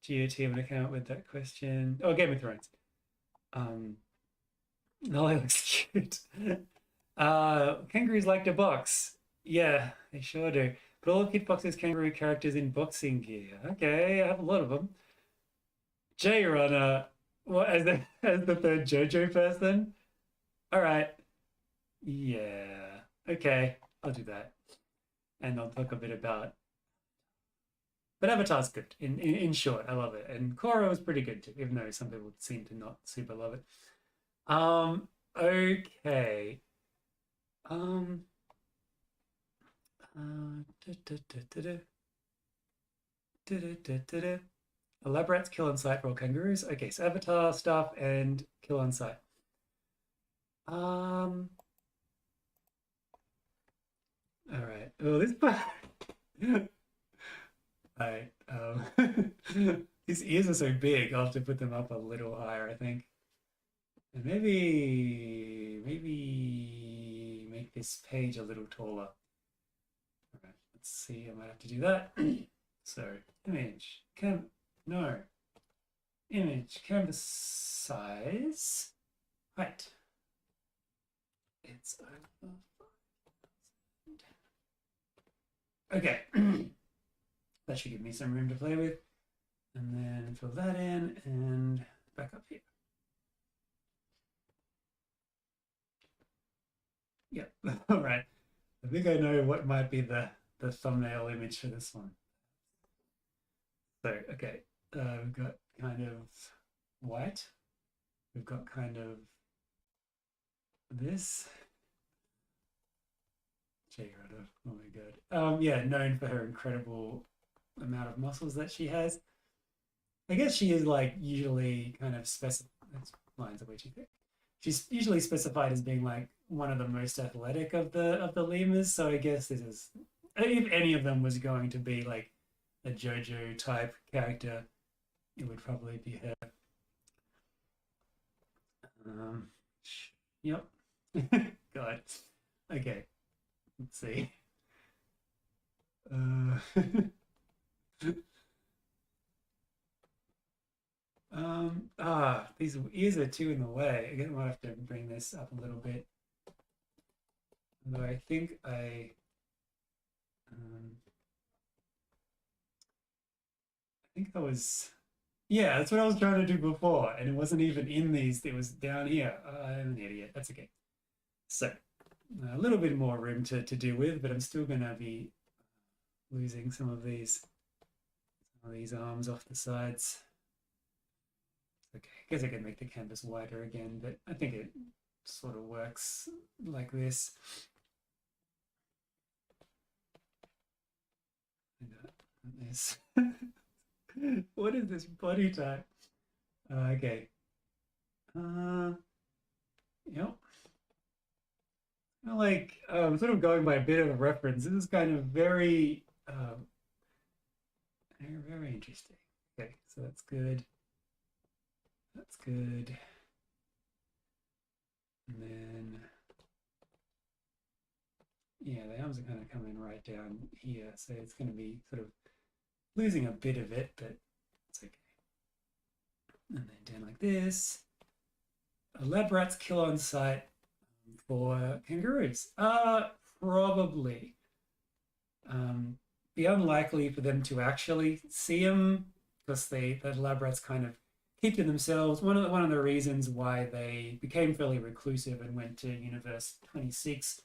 GOT, I'm gonna come up with that question. Oh, Game of Thrones. No, it looks cute. Kangaroos like to box. Yeah, they sure do. But all of Kitfox's kangaroo characters in boxing gear. Okay, I have a lot of them. J Runner. What as the as the third JoJo person? All right. Yeah. Okay, I'll do that. And I'll talk a bit about. But Avatar's good. In short, I love it. And Korra was pretty good too, even though some people seem to not super love it. Okay. Um. Da, da, da, da, da. Da, da, da, da, da. Elaborate kill on sight for all kangaroos. Okay, so Avatar stuff and kill on sight. Um. All right. Oh, this part. Right. His ears are so big. I'll have to put them up a little higher, I think. And maybe make this page a little taller. All right, let's see. I might have to do that. So image, no, image, canvas size, height. It's over 5,000. Okay, that should give me some room to play with. And then fill that in and back up here. Yep. All right. I think I know what might be the thumbnail image for this one. So, okay, we've got kind of white. We've got kind of this. J-Rudder. Oh my god. Yeah, known for her incredible amount of muscles that she has. I guess she is like usually kind of specified. That's lines are way too thick. She's usually specified as being like one of the most athletic of the lemurs. So I guess this is if any of them was going to be like a JoJo type character, it would probably be her. Um, yep. God. Okay. Let's see. Uh, these ears are too in the way. I guess I'll have to bring this up a little bit. Although um, I think I was, yeah, that's what I was trying to do before, and it wasn't even in these. It was down here. I'm an idiot. That's okay. So a little bit more room to deal with, but I'm still gonna be losing some of these arms off the sides. Okay, I guess I can make the canvas wider again, but I think it sort of works like this. This. What is this body type? Okay. Yep. Like, sort of going by a bit of a reference. This is kind of very interesting. Okay, so that's good. That's good. And then, yeah, the arms are kind of coming right down here. So it's going to be sort of losing a bit of it, but it's okay. And then down like this. Lab rats kill on site for kangaroos. Probably. Be unlikely for them to actually see them because the lab rats kind of keep to themselves. One of the reasons why they became fairly reclusive and went to Universe 26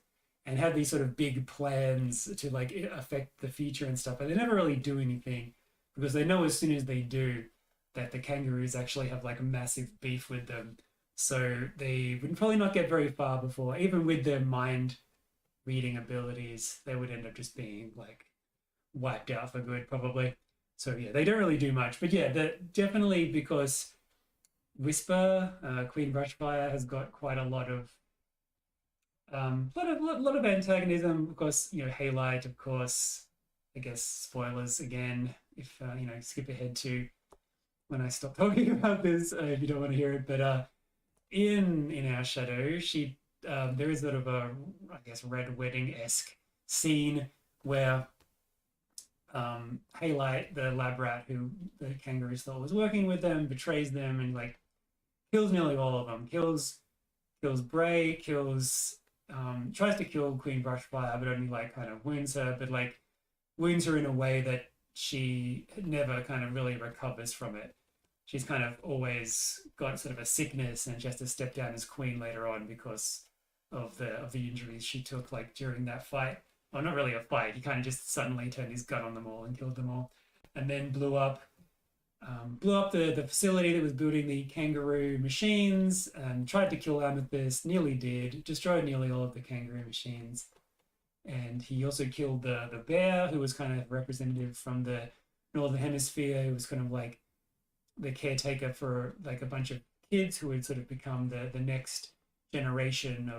and had these sort of big plans to like affect the future and stuff, but they never really do anything because they know as soon as they do that the kangaroos actually have like a massive beef with them. So they would probably not get very far before, even with their mind reading abilities, they would end up just being like wiped out for good, probably. So yeah, they don't really do much, but yeah, definitely because Whisper, Queen Brushfire has got quite a lot of antagonism. Of course, you know, Halite, of course. I guess spoilers again. If you know, skip ahead to when I stop talking about this, if you don't want to hear it. But in Our Shadow, she there is sort of a, I guess, Red Wedding esque scene where Halite, the lab rat who the kangaroos thought was working with them, betrays them and like kills nearly all of them. Kills Bray, kills tries to kill Queen Brushfire, but only like kind of wounds her, but like wounds her in a way that she never kind of really recovers from it. She's kind of always got sort of a sickness and she has to step down as queen later on because of the injuries she took like during that fight. Well, not really a fight. He kind of just suddenly turned his gun on them all and killed them all, and then blew up the facility that was building the kangaroo machines and tried to kill Amethyst, nearly did, destroyed nearly all of the kangaroo machines. And he also killed the bear, who was kind of representative from the Northern Hemisphere, who was kind of like the caretaker for like a bunch of kids who would sort of become the next generation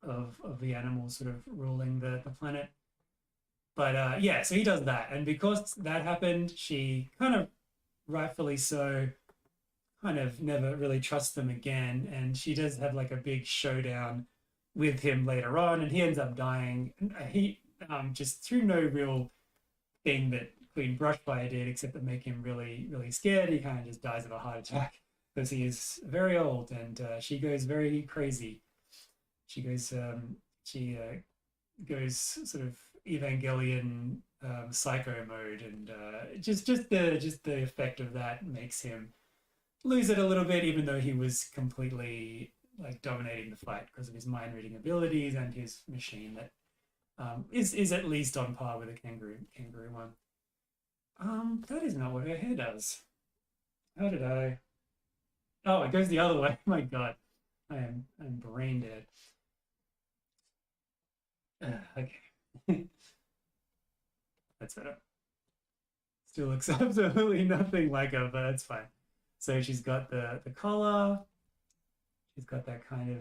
of the animals sort of ruling the planet. But yeah, so he does that. And because that happened, she kind of rightfully so kind of never really trusts them again. And she does have like a big showdown with him later on, and he ends up dying. He just through no real thing that Queen Brushfire did, except to make him really, really scared. He kind of just dies of a heart attack because he is very old, and she goes very crazy. She goes, goes sort of Evangelion psycho mode, and just the effect of that makes him lose it a little bit, even though he was completely like dominating the fight because of his mind reading abilities and his machine that is at least on par with a kangaroo one. That is not what her hair does. How did I? Oh, it goes the other way. My God, I'm brain dead. Okay. That's better. Still looks absolutely nothing like her, but it's fine. So she's got the collar. She's got that kind of.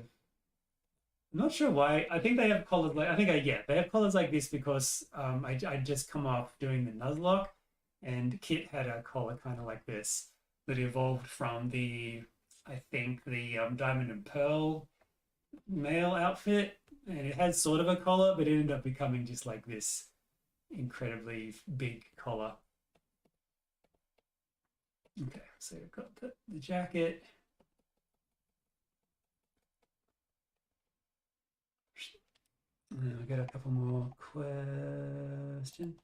I'm not sure why. I think they have collars like. I think yeah, they have collars like this because I just come off doing the Nuzlocke, and Kit had a collar kind of like this that evolved from the I think the Diamond and Pearl male outfit, and it had sort of a collar, but it ended up becoming just like this incredibly big collar. Okay, so we've got the jacket. And I've got a couple more questions.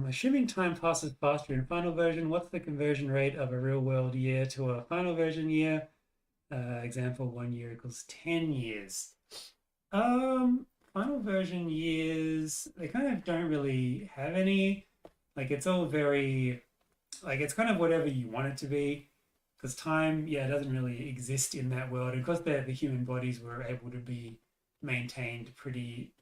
Assuming time passes faster in final version, what's the conversion rate of a real world year to a final version year? Example, 1 year equals 10 years. Final version years, they kind of don't really have any. Like it's all very, like it's kind of whatever you want it to be. Because time, yeah, doesn't really exist in that world. And because the human bodies were able to be maintained pretty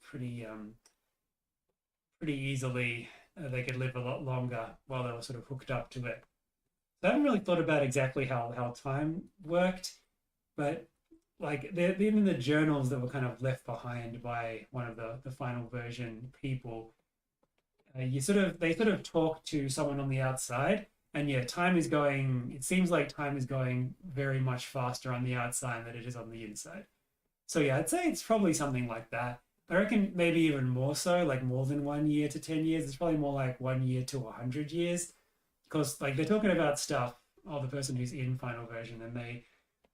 easily, they could live a lot longer while they were sort of hooked up to it. So I haven't really thought about exactly how time worked, but like even the journals that were kind of left behind by one of the final version people, you sort of they sort of talk to someone on the outside, and yeah, time is going. It seems like time is going very much faster on the outside than it is on the inside. So yeah, I'd say it's probably something like that. I reckon maybe even more so, like more than 1 year to 10 years. It's probably more like 1 year to 100 years, because like they're talking about stuff. Oh, the person who's in final version, and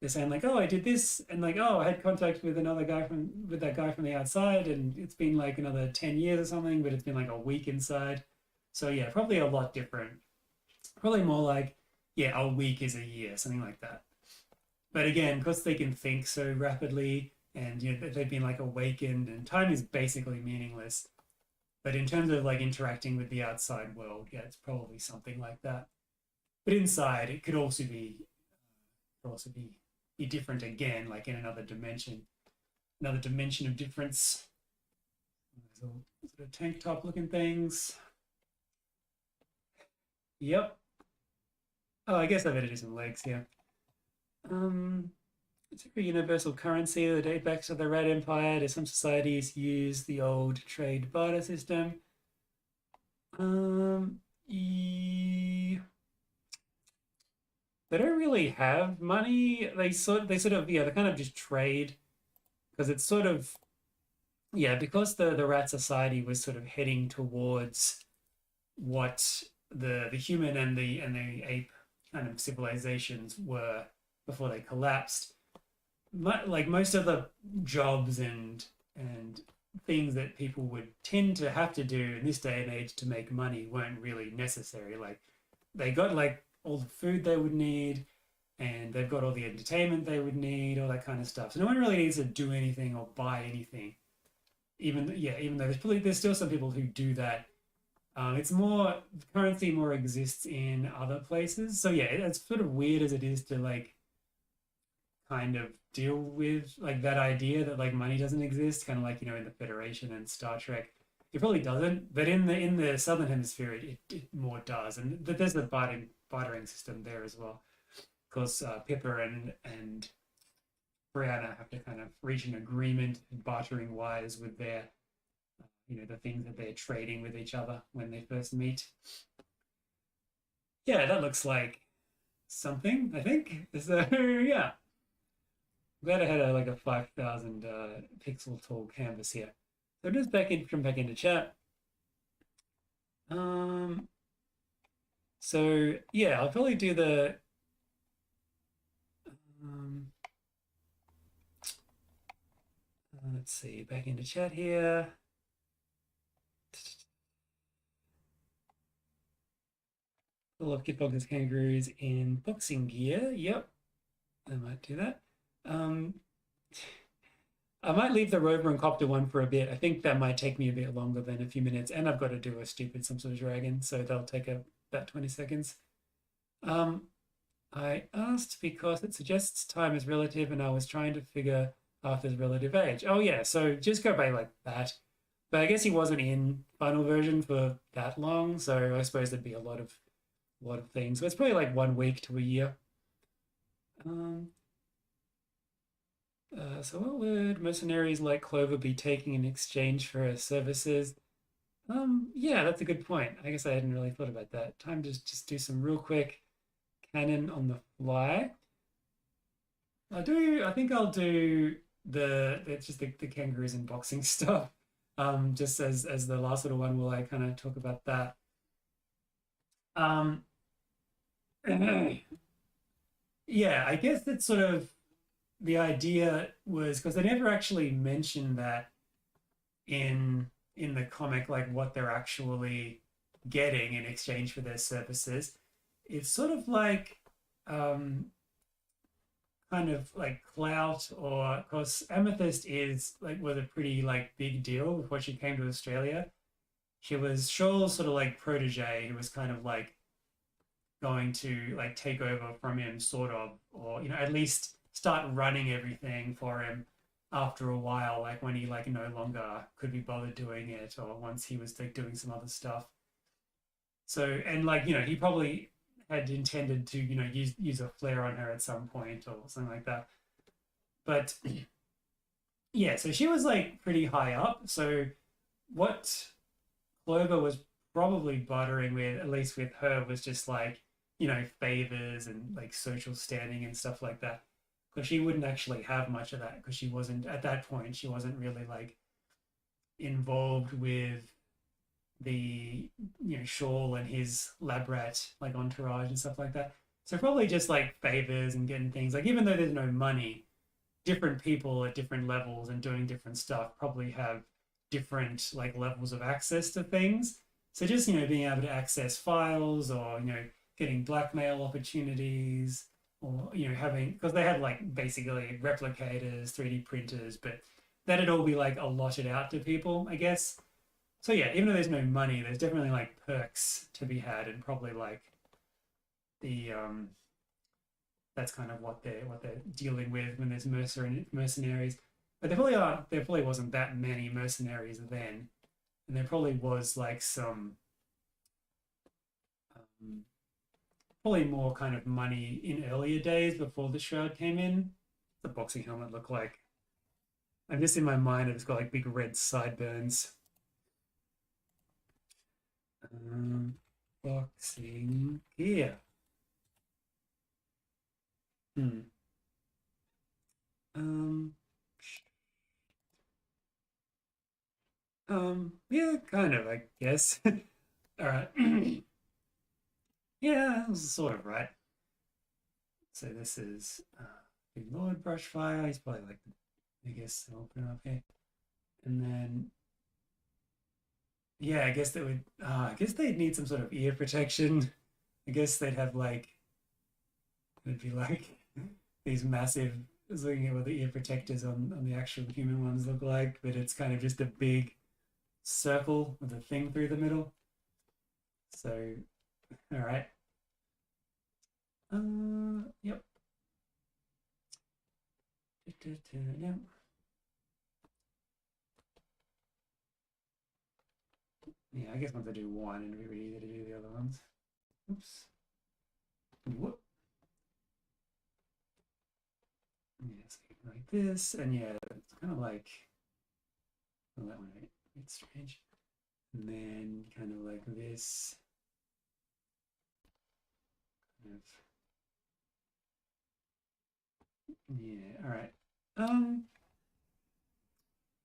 they're saying like, oh, I did this, and like, oh, I had contact with another guy from with that guy from the outside, and it's been like another 10 years or something, but it's been like a week inside. So yeah, probably a lot different. Probably more like, yeah, a week is a year, something like that. But again, because they can think so rapidly, and you know they've been like awakened, and time is basically meaningless. But in terms of like interacting with the outside world, yeah, it's probably something like that. But inside, it could also be different again, like in another dimension of difference. Those all sort of tank top looking things. Yep. Oh, I guess I better do some legs here. Um, it's a universal currency that date back to the Red Empire. Do some societies use the old trade barter system? Yeah, they don't really have money. They sort of yeah, they kind of just trade because it's sort of yeah, because the rat society was sort of heading towards what the human and the ape kind of civilizations were before they collapsed. Like most of the jobs and things that people would tend to have to do in this day and age to make money weren't really necessary. Like they got like all the food they would need, and they've got all the entertainment they would need, all that kind of stuff. So no one really needs to do anything or buy anything. Even though there's still some people who do that. It's more currency more exists in other places. So yeah, it's sort of weird as it is to like kind of deal with like that idea that like money doesn't exist, kind of like in the Federation and Star Trek. It probably doesn't, but in the Southern Hemisphere, it more does, and there's the bartering system there as well. Because Pippa and Brianna have to kind of reach an agreement bartering wise with their the things that they're trading with each other when they first meet. Yeah, that looks like something, I think. So yeah, glad I had like a 5,000 pixel tall canvas here. So just come back into chat. Um, so yeah, I'll probably do the um, let's see, back into chat here. Full of Kitfox's kangaroos in boxing gear. Yep, I might do that. Um, I might leave the rover and copter one for a bit. I think that might take me a bit longer than a few minutes, and I've got to do a stupid some sort of dragon, so that'll take about 20 seconds. I asked because it suggests time is relative, and I was trying to figure Arthur's relative age. Oh yeah, so just go by like that. But I guess he wasn't in final version for that long, so I suppose there'd be a lot of things. So it's probably like 1 week to a year. Um, so what would mercenaries like Clover be taking in exchange for her services? Yeah, that's a good point. I guess I hadn't really thought about that. Time to just do some real quick canon on the fly. I think I'll do it's just the kangaroos and boxing stuff. Just as the last little one, will I kind of talk about that? Um, yeah, I guess that's sort of the idea was because they never actually mentioned that in the comic, like what they're actually getting in exchange for their services. It's sort of like um, kind of like clout, or because Amethyst is like was a pretty like big deal before she came to Australia. She was Shaw's sort of like protege who was kind of like going to like take over from him, sort of, or at least start running everything for him after a while, like when he like no longer could be bothered doing it, or once he was like doing some other stuff. So and like he probably had intended to use a flare on her at some point or something like that. But yeah, so she was like pretty high up. So what Clover was probably bartering with, at least with her, was just like, favors and like social standing and stuff like that. Because she wouldn't actually have much of that because she wasn't, at that point, she wasn't really like involved with the, Shawl and his lab rat like entourage and stuff like that. So probably just like favors and getting things like, even though there's no money, different people at different levels and doing different stuff probably have different like levels of access to things. So just being able to access files, or getting blackmail opportunities, or having, because they had like basically replicators, 3D printers, but that'd all be like allotted out to people, I guess. So yeah, even though there's no money, there's definitely like perks to be had, and probably like the that's kind of what they're dealing with when there's mercenaries. But there probably wasn't that many mercenaries then, and there probably was like some um, probably more kind of money in earlier days before the shroud came in. The boxing helmet look like, I'm just in my mind, it's got like big red sideburns. Um, Boxing gear. Hmm. Um, yeah, kind of, I guess. All right. Yeah, that's sort of right. So this is Big Lord Brushfire. He's probably like the biggest opener up here. And then, yeah, I guess they would, I guess they'd need some sort of ear protection. I guess they'd have like, it'd be like these massive, I was looking at what the ear protectors on the actual human ones look like, but it's kind of just a big circle with a thing through the middle. So, all right. Yep. Yep. Yeah, I guess once I do one, it'll be really easy to do the other ones. Oops. Whoop. Yeah, so like this, and yeah, it's kind of like, well, that one, right? It's strange. And then kind of like this. Kind of, yeah, all right.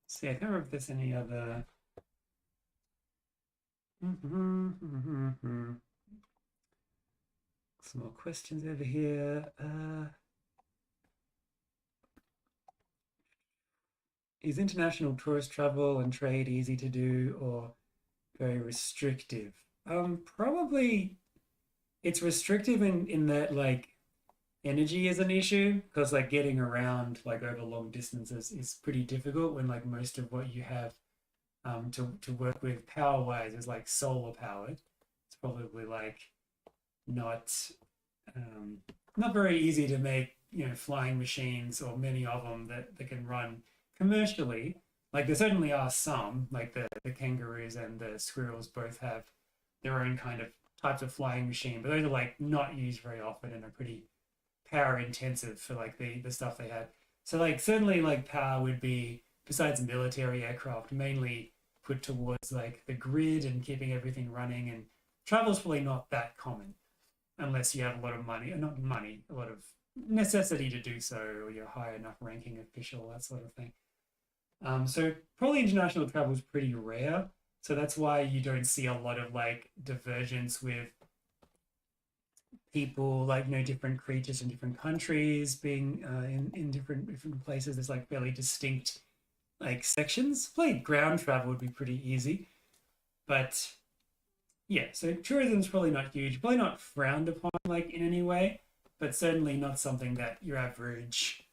See, I can't remember if there's any other. Some more questions over here. Is international tourist travel and trade easy to do or very restrictive? Probably it's restrictive in that like energy is an issue, because like getting around like over long distances is pretty difficult when like most of what you have to work with power wise is like solar powered. It's probably like not um, not very easy to make flying machines, or many of them that can run commercially. Like there certainly are some, like the kangaroos and the squirrels both have their own kind of types of flying machine, but those are like not used very often and are pretty power intensive for like the stuff they had. So like certainly like power would be, besides military aircraft, mainly put towards like the grid and keeping everything running, and travel's probably not that common unless you have a lot of money, or not money, a lot of necessity to do so, or you're a high enough ranking official, that sort of thing. So probably international travel is pretty rare. So that's why you don't see a lot of like divergence with people, like different creatures in different countries being in different places. There's like fairly distinct like sections. Probably ground travel would be pretty easy, but yeah. So tourism is probably not huge, probably not frowned upon like in any way, but certainly not something that your average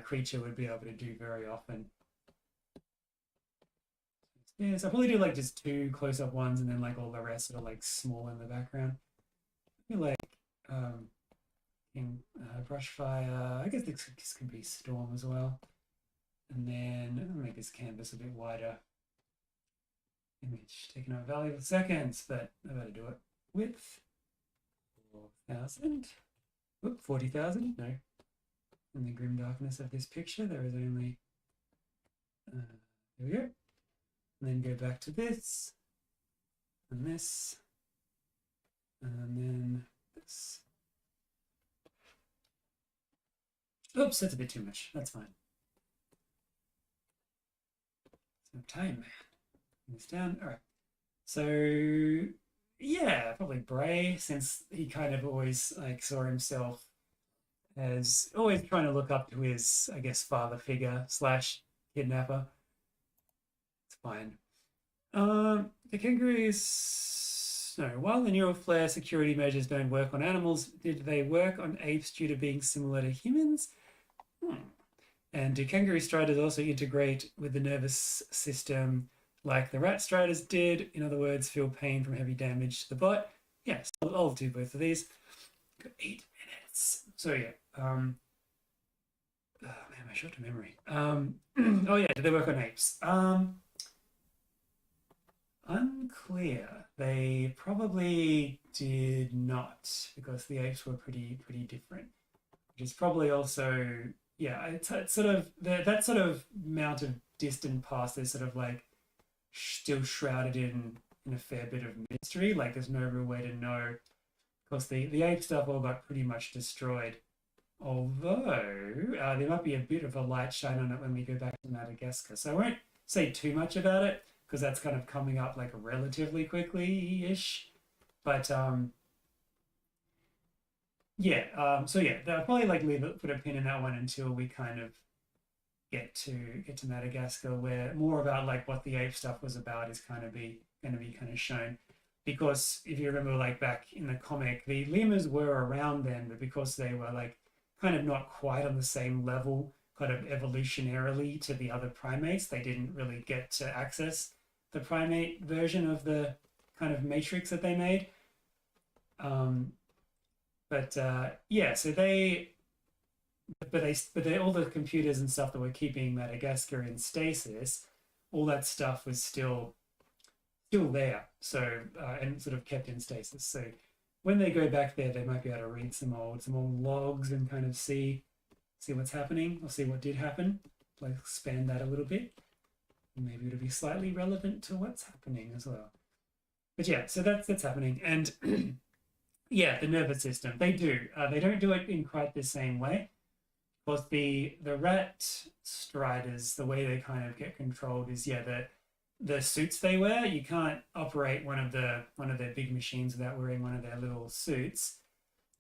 creature would be able to do very often. Yeah, so I'll probably do like just two close-up ones, and then like all the rest are like small in the background. I feel like um, in brush fire, I guess this could be storm as well. And then I'll make this canvas a bit wider. Image taking up valuable seconds, but I better do it. Width 4,000. Whoop, 40,000. No. In the grim darkness of this picture, there is only. There we go. And then go back to this, and this, and then this. Oops, that's a bit too much. That's fine. No time, man. This down. All right. So yeah, probably Bray, since he kind of always like saw himself as always trying to look up to his, I guess, father figure slash kidnapper. Fine. The kangaroos. No, while the neural flare security measures don't work on animals, did they work on apes due to being similar to humans? And do kangaroo striders also integrate with the nervous system like the rat striders did? In other words, feel pain from heavy damage to the butt? Yes, I'll do both of these. Got 8 minutes. So yeah. Oh man, my short memory. Oh yeah, did they work on apes? Unclear. They probably did not, because the apes were pretty different. Which is probably also, yeah, it's sort of that sort of amount of distant past is sort of like still shrouded in a fair bit of mystery. Like there's no real way to know, because the ape stuff all got pretty much destroyed. Although there might be a bit of a light shine on it when we go back to Madagascar. So I won't say too much about it, because that's kind of coming up like relatively quickly-ish. But yeah, so yeah, I'll probably like put a pin in that one until we kind of get to Madagascar, where more about like what the ape stuff was about is going to be kind of shown. Because if you remember, like back in the comic, the lemurs were around then, but because they were like kind of not quite on the same level, kind of evolutionarily to the other primates, they didn't really get to access the primate version of the kind of matrix that they made. Yeah, so they all the computers and stuff that were keeping Madagascar in stasis, all that stuff was still there. So and sort of kept in stasis. So when they go back there, they might be able to read some old logs and kind of see what's happening, or see what did happen. Like expand that a little bit. Maybe it'll be slightly relevant to what's happening as well. But yeah, so that's happening. And yeah, the nervous system, they don't do it in quite the same way. Because the rat striders, the way they kind of get controlled is, yeah, the suits they wear, you can't operate one of their big machines without wearing one of their little suits.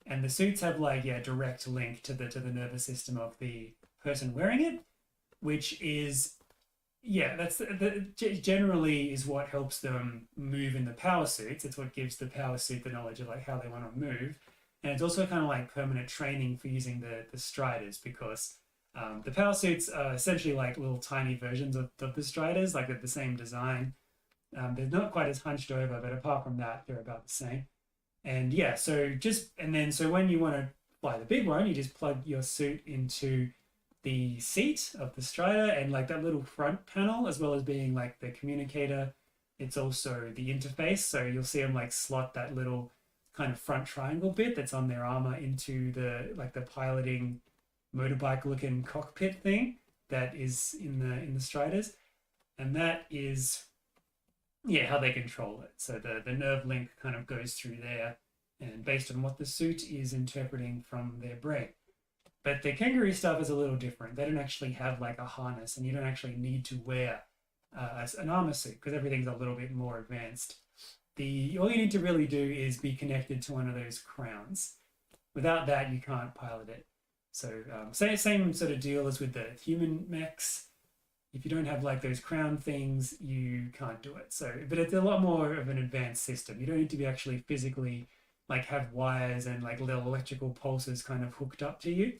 And the suits have like, yeah, direct link to the nervous system of the person wearing it, which is, yeah, that's generally is what helps them move in the power suits. It's what gives the power suit the knowledge of like how they want to move. And it's also kind of like permanent training for using the striders, because the power suits are essentially like little tiny versions of the striders, like they're the same design. They're not quite as hunched over, but apart from that, they're about the same. And yeah, so when you want to fly the big one, you just plug your suit into the seat of the Strider, and like that little front panel, as well as being like the communicator, it's also the interface. So you'll see them like slot that little kind of front triangle bit that's on their armor into the like the piloting motorbike looking cockpit thing that is in the Striders, and that is how they control it. So the nerve link kind of goes through there, and based on what the suit is interpreting from their brain. But the kangaroo stuff is a little different. They don't actually have like a harness, and you don't actually need to wear an armor suit because everything's a little bit more advanced. All you need to really do is be connected to one of those crowns. Without that, you can't pilot it. So same sort of deal as with the human mechs. If you don't have like those crown things, you can't do it. So, but it's a lot more of an advanced system. You don't need to be actually physically like have wires and like little electrical pulses kind of hooked up to you.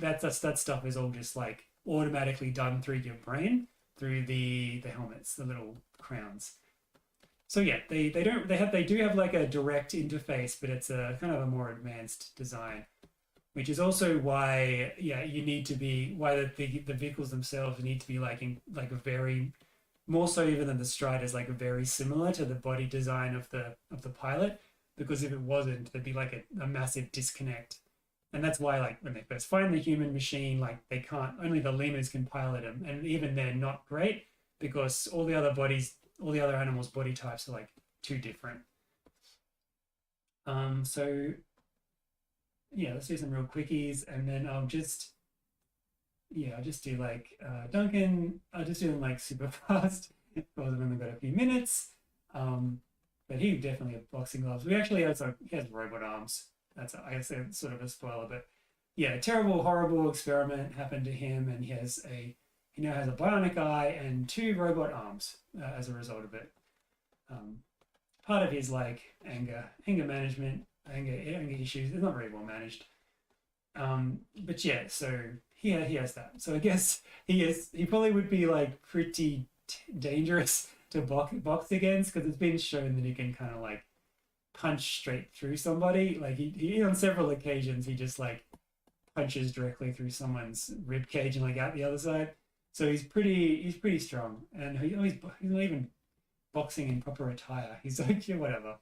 That stuff is all just like automatically done through your brain, through the helmets, the little crowns. So yeah, they do have like a direct interface, but it's a kind of a more advanced design, which is also why you need to be the vehicles themselves need to be like a very more so even than the Striders, like very similar to the body design of the pilot, because if it wasn't, there'd be like a massive disconnect. And that's why, like, when they first find the human machine, like, they can't, only the lemurs can pilot them. And even they're not great because all the other animals' body types are, like, too different. So, yeah, let's do some real quickies. And then I'll just do, like, Duncan, I'll just do them, like, super fast because I've only got a few minutes. But he definitely has boxing gloves. He has robot arms. I guess that's sort of a spoiler, but yeah, a terrible, horrible experiment happened to him, and he now has a bionic eye and 2 robot arms as a result of it. Part of his like anger management, anger issues is not very well managed. But yeah, so he has that. So I guess he probably would be like pretty dangerous to box against because it's been shown that he can kind of like punch straight through somebody. Like he on several occasions he just like punches directly through someone's rib cage and like out the other side. So he's pretty strong, and he's not even boxing in proper attire. He's like whatever.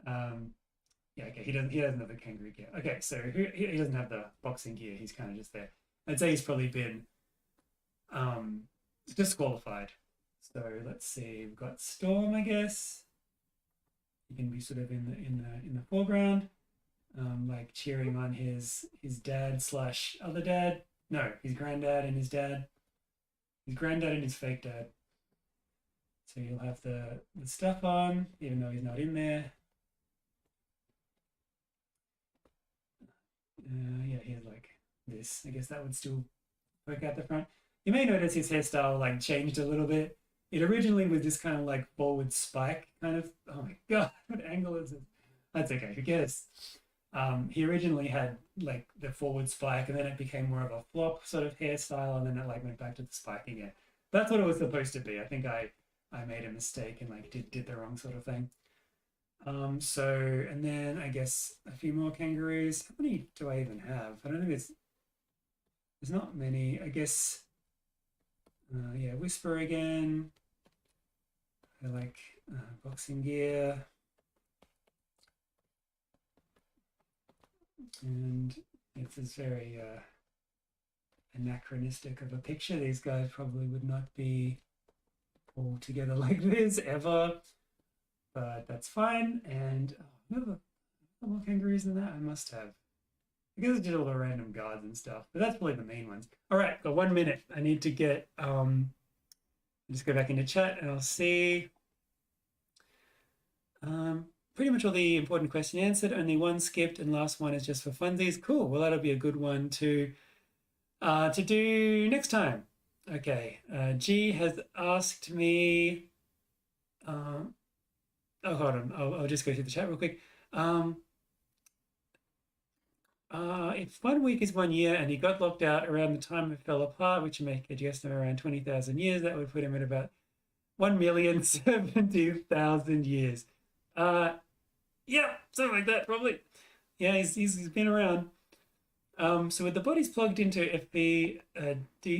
Okay. He doesn't have the kangaroo gear. Okay, so he doesn't have the boxing gear. He's kind of just there. I'd say he's probably been disqualified. So let's see. We've got Storm, I guess. He can be sort of in the foreground, like cheering on his dad / other dad. No, his granddad and his dad. His granddad and his fake dad. So you'll have the stuff on, even though he's not in there. He has like this. I guess that would still poke out the front. You may notice his hairstyle like changed a little bit. It originally was this kind of like forward spike kind of. Oh my god, what angle is it? That's okay. Who cares? He originally had like the forward spike, and then it became more of a flop sort of hairstyle, and then it like went back to the spike again. That's what it was supposed to be. I think I made a mistake and like did the wrong sort of thing. And then I guess a few more kangaroos. How many do I even have? I don't think there's not many. I guess Whisper again. I like boxing gear. And it's this very anachronistic of a picture. These guys probably would not be all together like this ever, but that's fine. And more kangaroos than that I must have. I guess I did all the random guards and stuff, but that's probably the main ones. All right, got 1 minute. I need to get just go back into chat and I'll see. Pretty much all the important questions answered. Only one skipped, and last one is just for funsies. Cool. Well, that'll be a good one to do next time. Okay. G has asked me. Hold on. I'll just go through the chat real quick. If 1 week is 1 year and he got locked out around the time it fell apart, which would make a guess of around 20,000 years, that would put him at about 1,070,000 years. Yeah, something like that, probably. Yeah, he's been around. So with the bodies plugged into FP,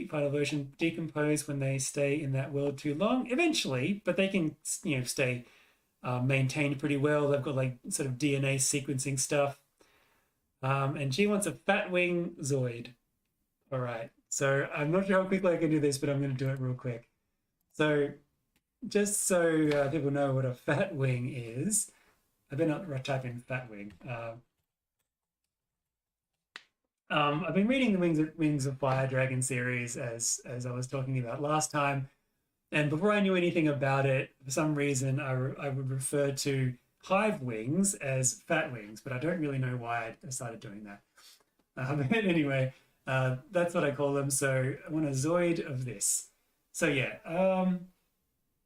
final version decompose when they stay in that world too long. Eventually, but they can stay maintained pretty well. They've got like sort of DNA sequencing stuff. And she wants a fat wing Zoid. All right. So I'm not sure how quickly I can do this, but I'm going to do it real quick. So just so people know what a fat wing is, I better not type in fat wing. I've been reading the Wings of Fire Dragon series as I was talking about last time, and before I knew anything about it, for some reason I would refer to hive wings as fat wings, but I don't really know why I started doing that. But anyway, that's what I call them. So I want a Zoid of this. So yeah,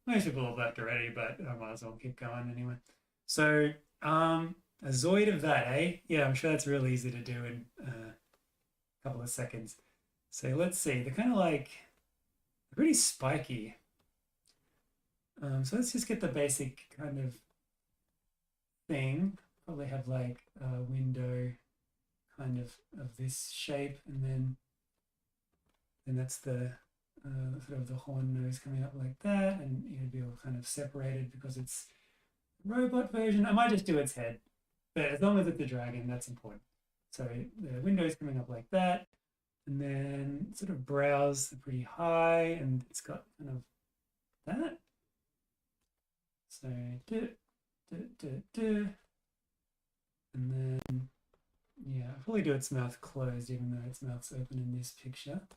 most people have left already, but I might as well keep going anyway. So a Zoid of that, eh? Yeah, I'm sure that's real easy to do in couple of seconds. So let's see, they're kind of like pretty spiky. So let's just get the basic kind of thing. Probably have like a window kind of this shape, and then that's the sort of the horn nose coming up like that, and it'll be all kind of separated because it's robot version. I might just do its head, but as long as it's a dragon, that's important. So the window is coming up like that, and then sort of brows are pretty high, and it's got kind of that. So and then yeah, I'll probably do its mouth closed, even though its mouth's open in this picture.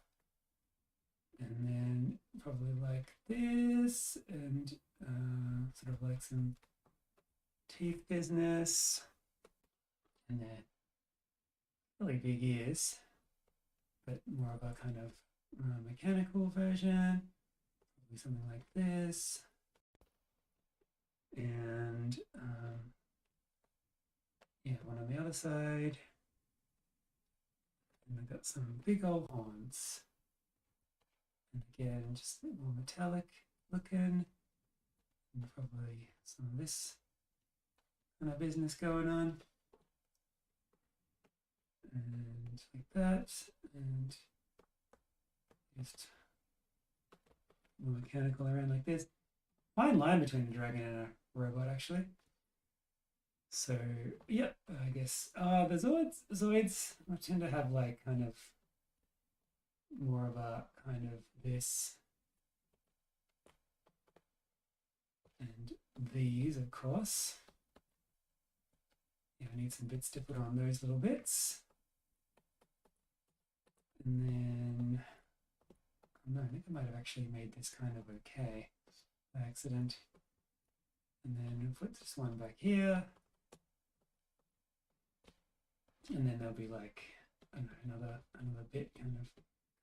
And then probably like this, and sort of like some teeth business, and then really big ears, but more of a kind of mechanical version, probably something like this. And yeah, one on the other side. And I've got some big old horns. And again, just a bit more metallic looking. And probably some of this kind of business going on. And like that. And just more mechanical around like this. Fine line between a dragon and a robot, actually. So, yep, I guess the Zoids I tend to have like kind of more of a kind of this, and these, of course. Yeah, I need some bits to put on those little bits. And then, oh no, I think I might have actually made this kind of okay by accident. And then put this one back here. And then there'll be like, I don't know, another bit kind of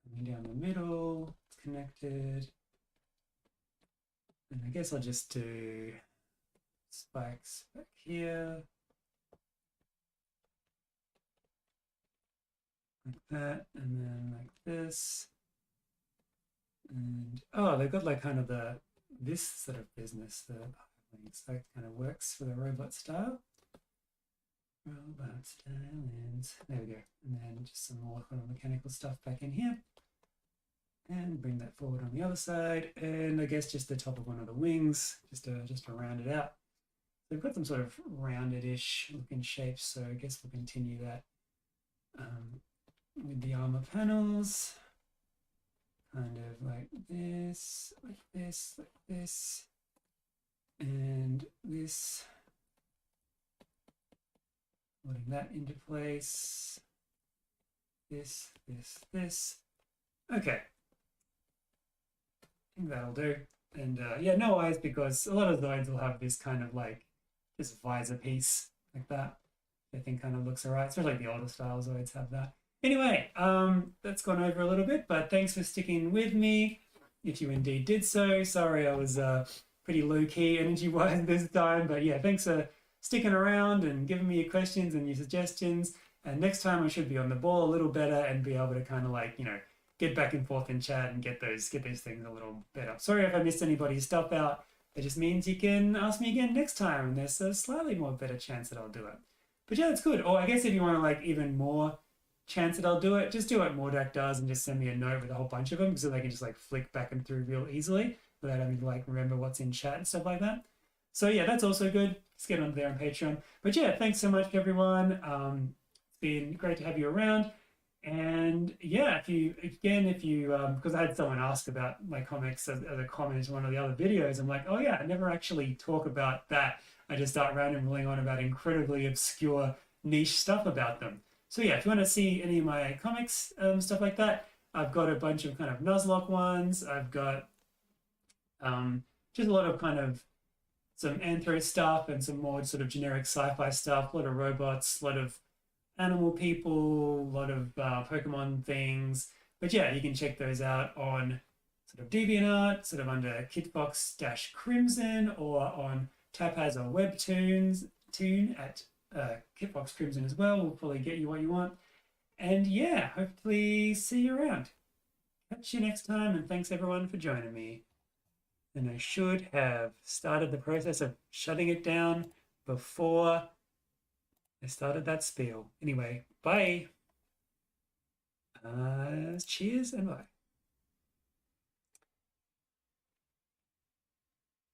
coming down the middle. It's connected. And I guess I'll just do spikes back here. Like that, and then like this. And oh, they've got like kind of this sort of business, that kind of works for the robot style. Robot style, and there we go. And then just some more kind of mechanical stuff back in here. And bring that forward on the other side. And I guess just the top of one of the wings, just to round it out. So we've got some sort of rounded-ish looking shapes, so I guess we'll continue that with the armor panels. Kind of like this, like this, like this. And this. Putting that into place. This, this, this. Okay. I think that'll do. And yeah, no eyes, because a lot of Zoids will have this kind of like this visor piece like that. I think kind of looks alright. Especially the older style Zoids have that. Anyway, that's gone over a little bit, but thanks for sticking with me. If you indeed did so, sorry I was pretty low-key energy-wise this time, but yeah, thanks for sticking around and giving me your questions and your suggestions. And next time I should be on the ball a little better and be able to kind of like, get back and forth in chat and get these things a little better. Sorry if I missed anybody's stuff out. It just means you can ask me again next time, and there's a slightly more better chance that I'll do it. But yeah, it's good. Or I guess if you want to like even more chance that I'll do it, just do what Mordak does and just send me a note with a whole bunch of them so they can just like flick back and through real easily without having to like remember what's in chat and stuff like that. So yeah, that's also good. Just get on there on Patreon. But yeah, thanks so much everyone. It's been great to have you around. And yeah, if you because I had someone ask about my comics as a comment in one of the other videos, I'm like, oh yeah, I never actually talk about that. I just start rambling on about incredibly obscure niche stuff about them. So yeah, if you want to see any of my comics, stuff like that, I've got a bunch of kind of Nuzlocke ones. I've got um, just a lot of kind of some anthro stuff and some more sort of generic sci-fi stuff. A lot of robots, a lot of animal people, a lot of Pokemon things. But yeah, you can check those out on sort of DeviantArt, sort of under Kitfox-Crimson, or on Tapas or webtoons tune at Kitfox Crimson as well. Will probably get you what you want. And yeah, hopefully see you around. Catch you next time, and thanks everyone for joining me. And I should have started the process of shutting it down before I started that spiel. Anyway, bye. Cheers and bye.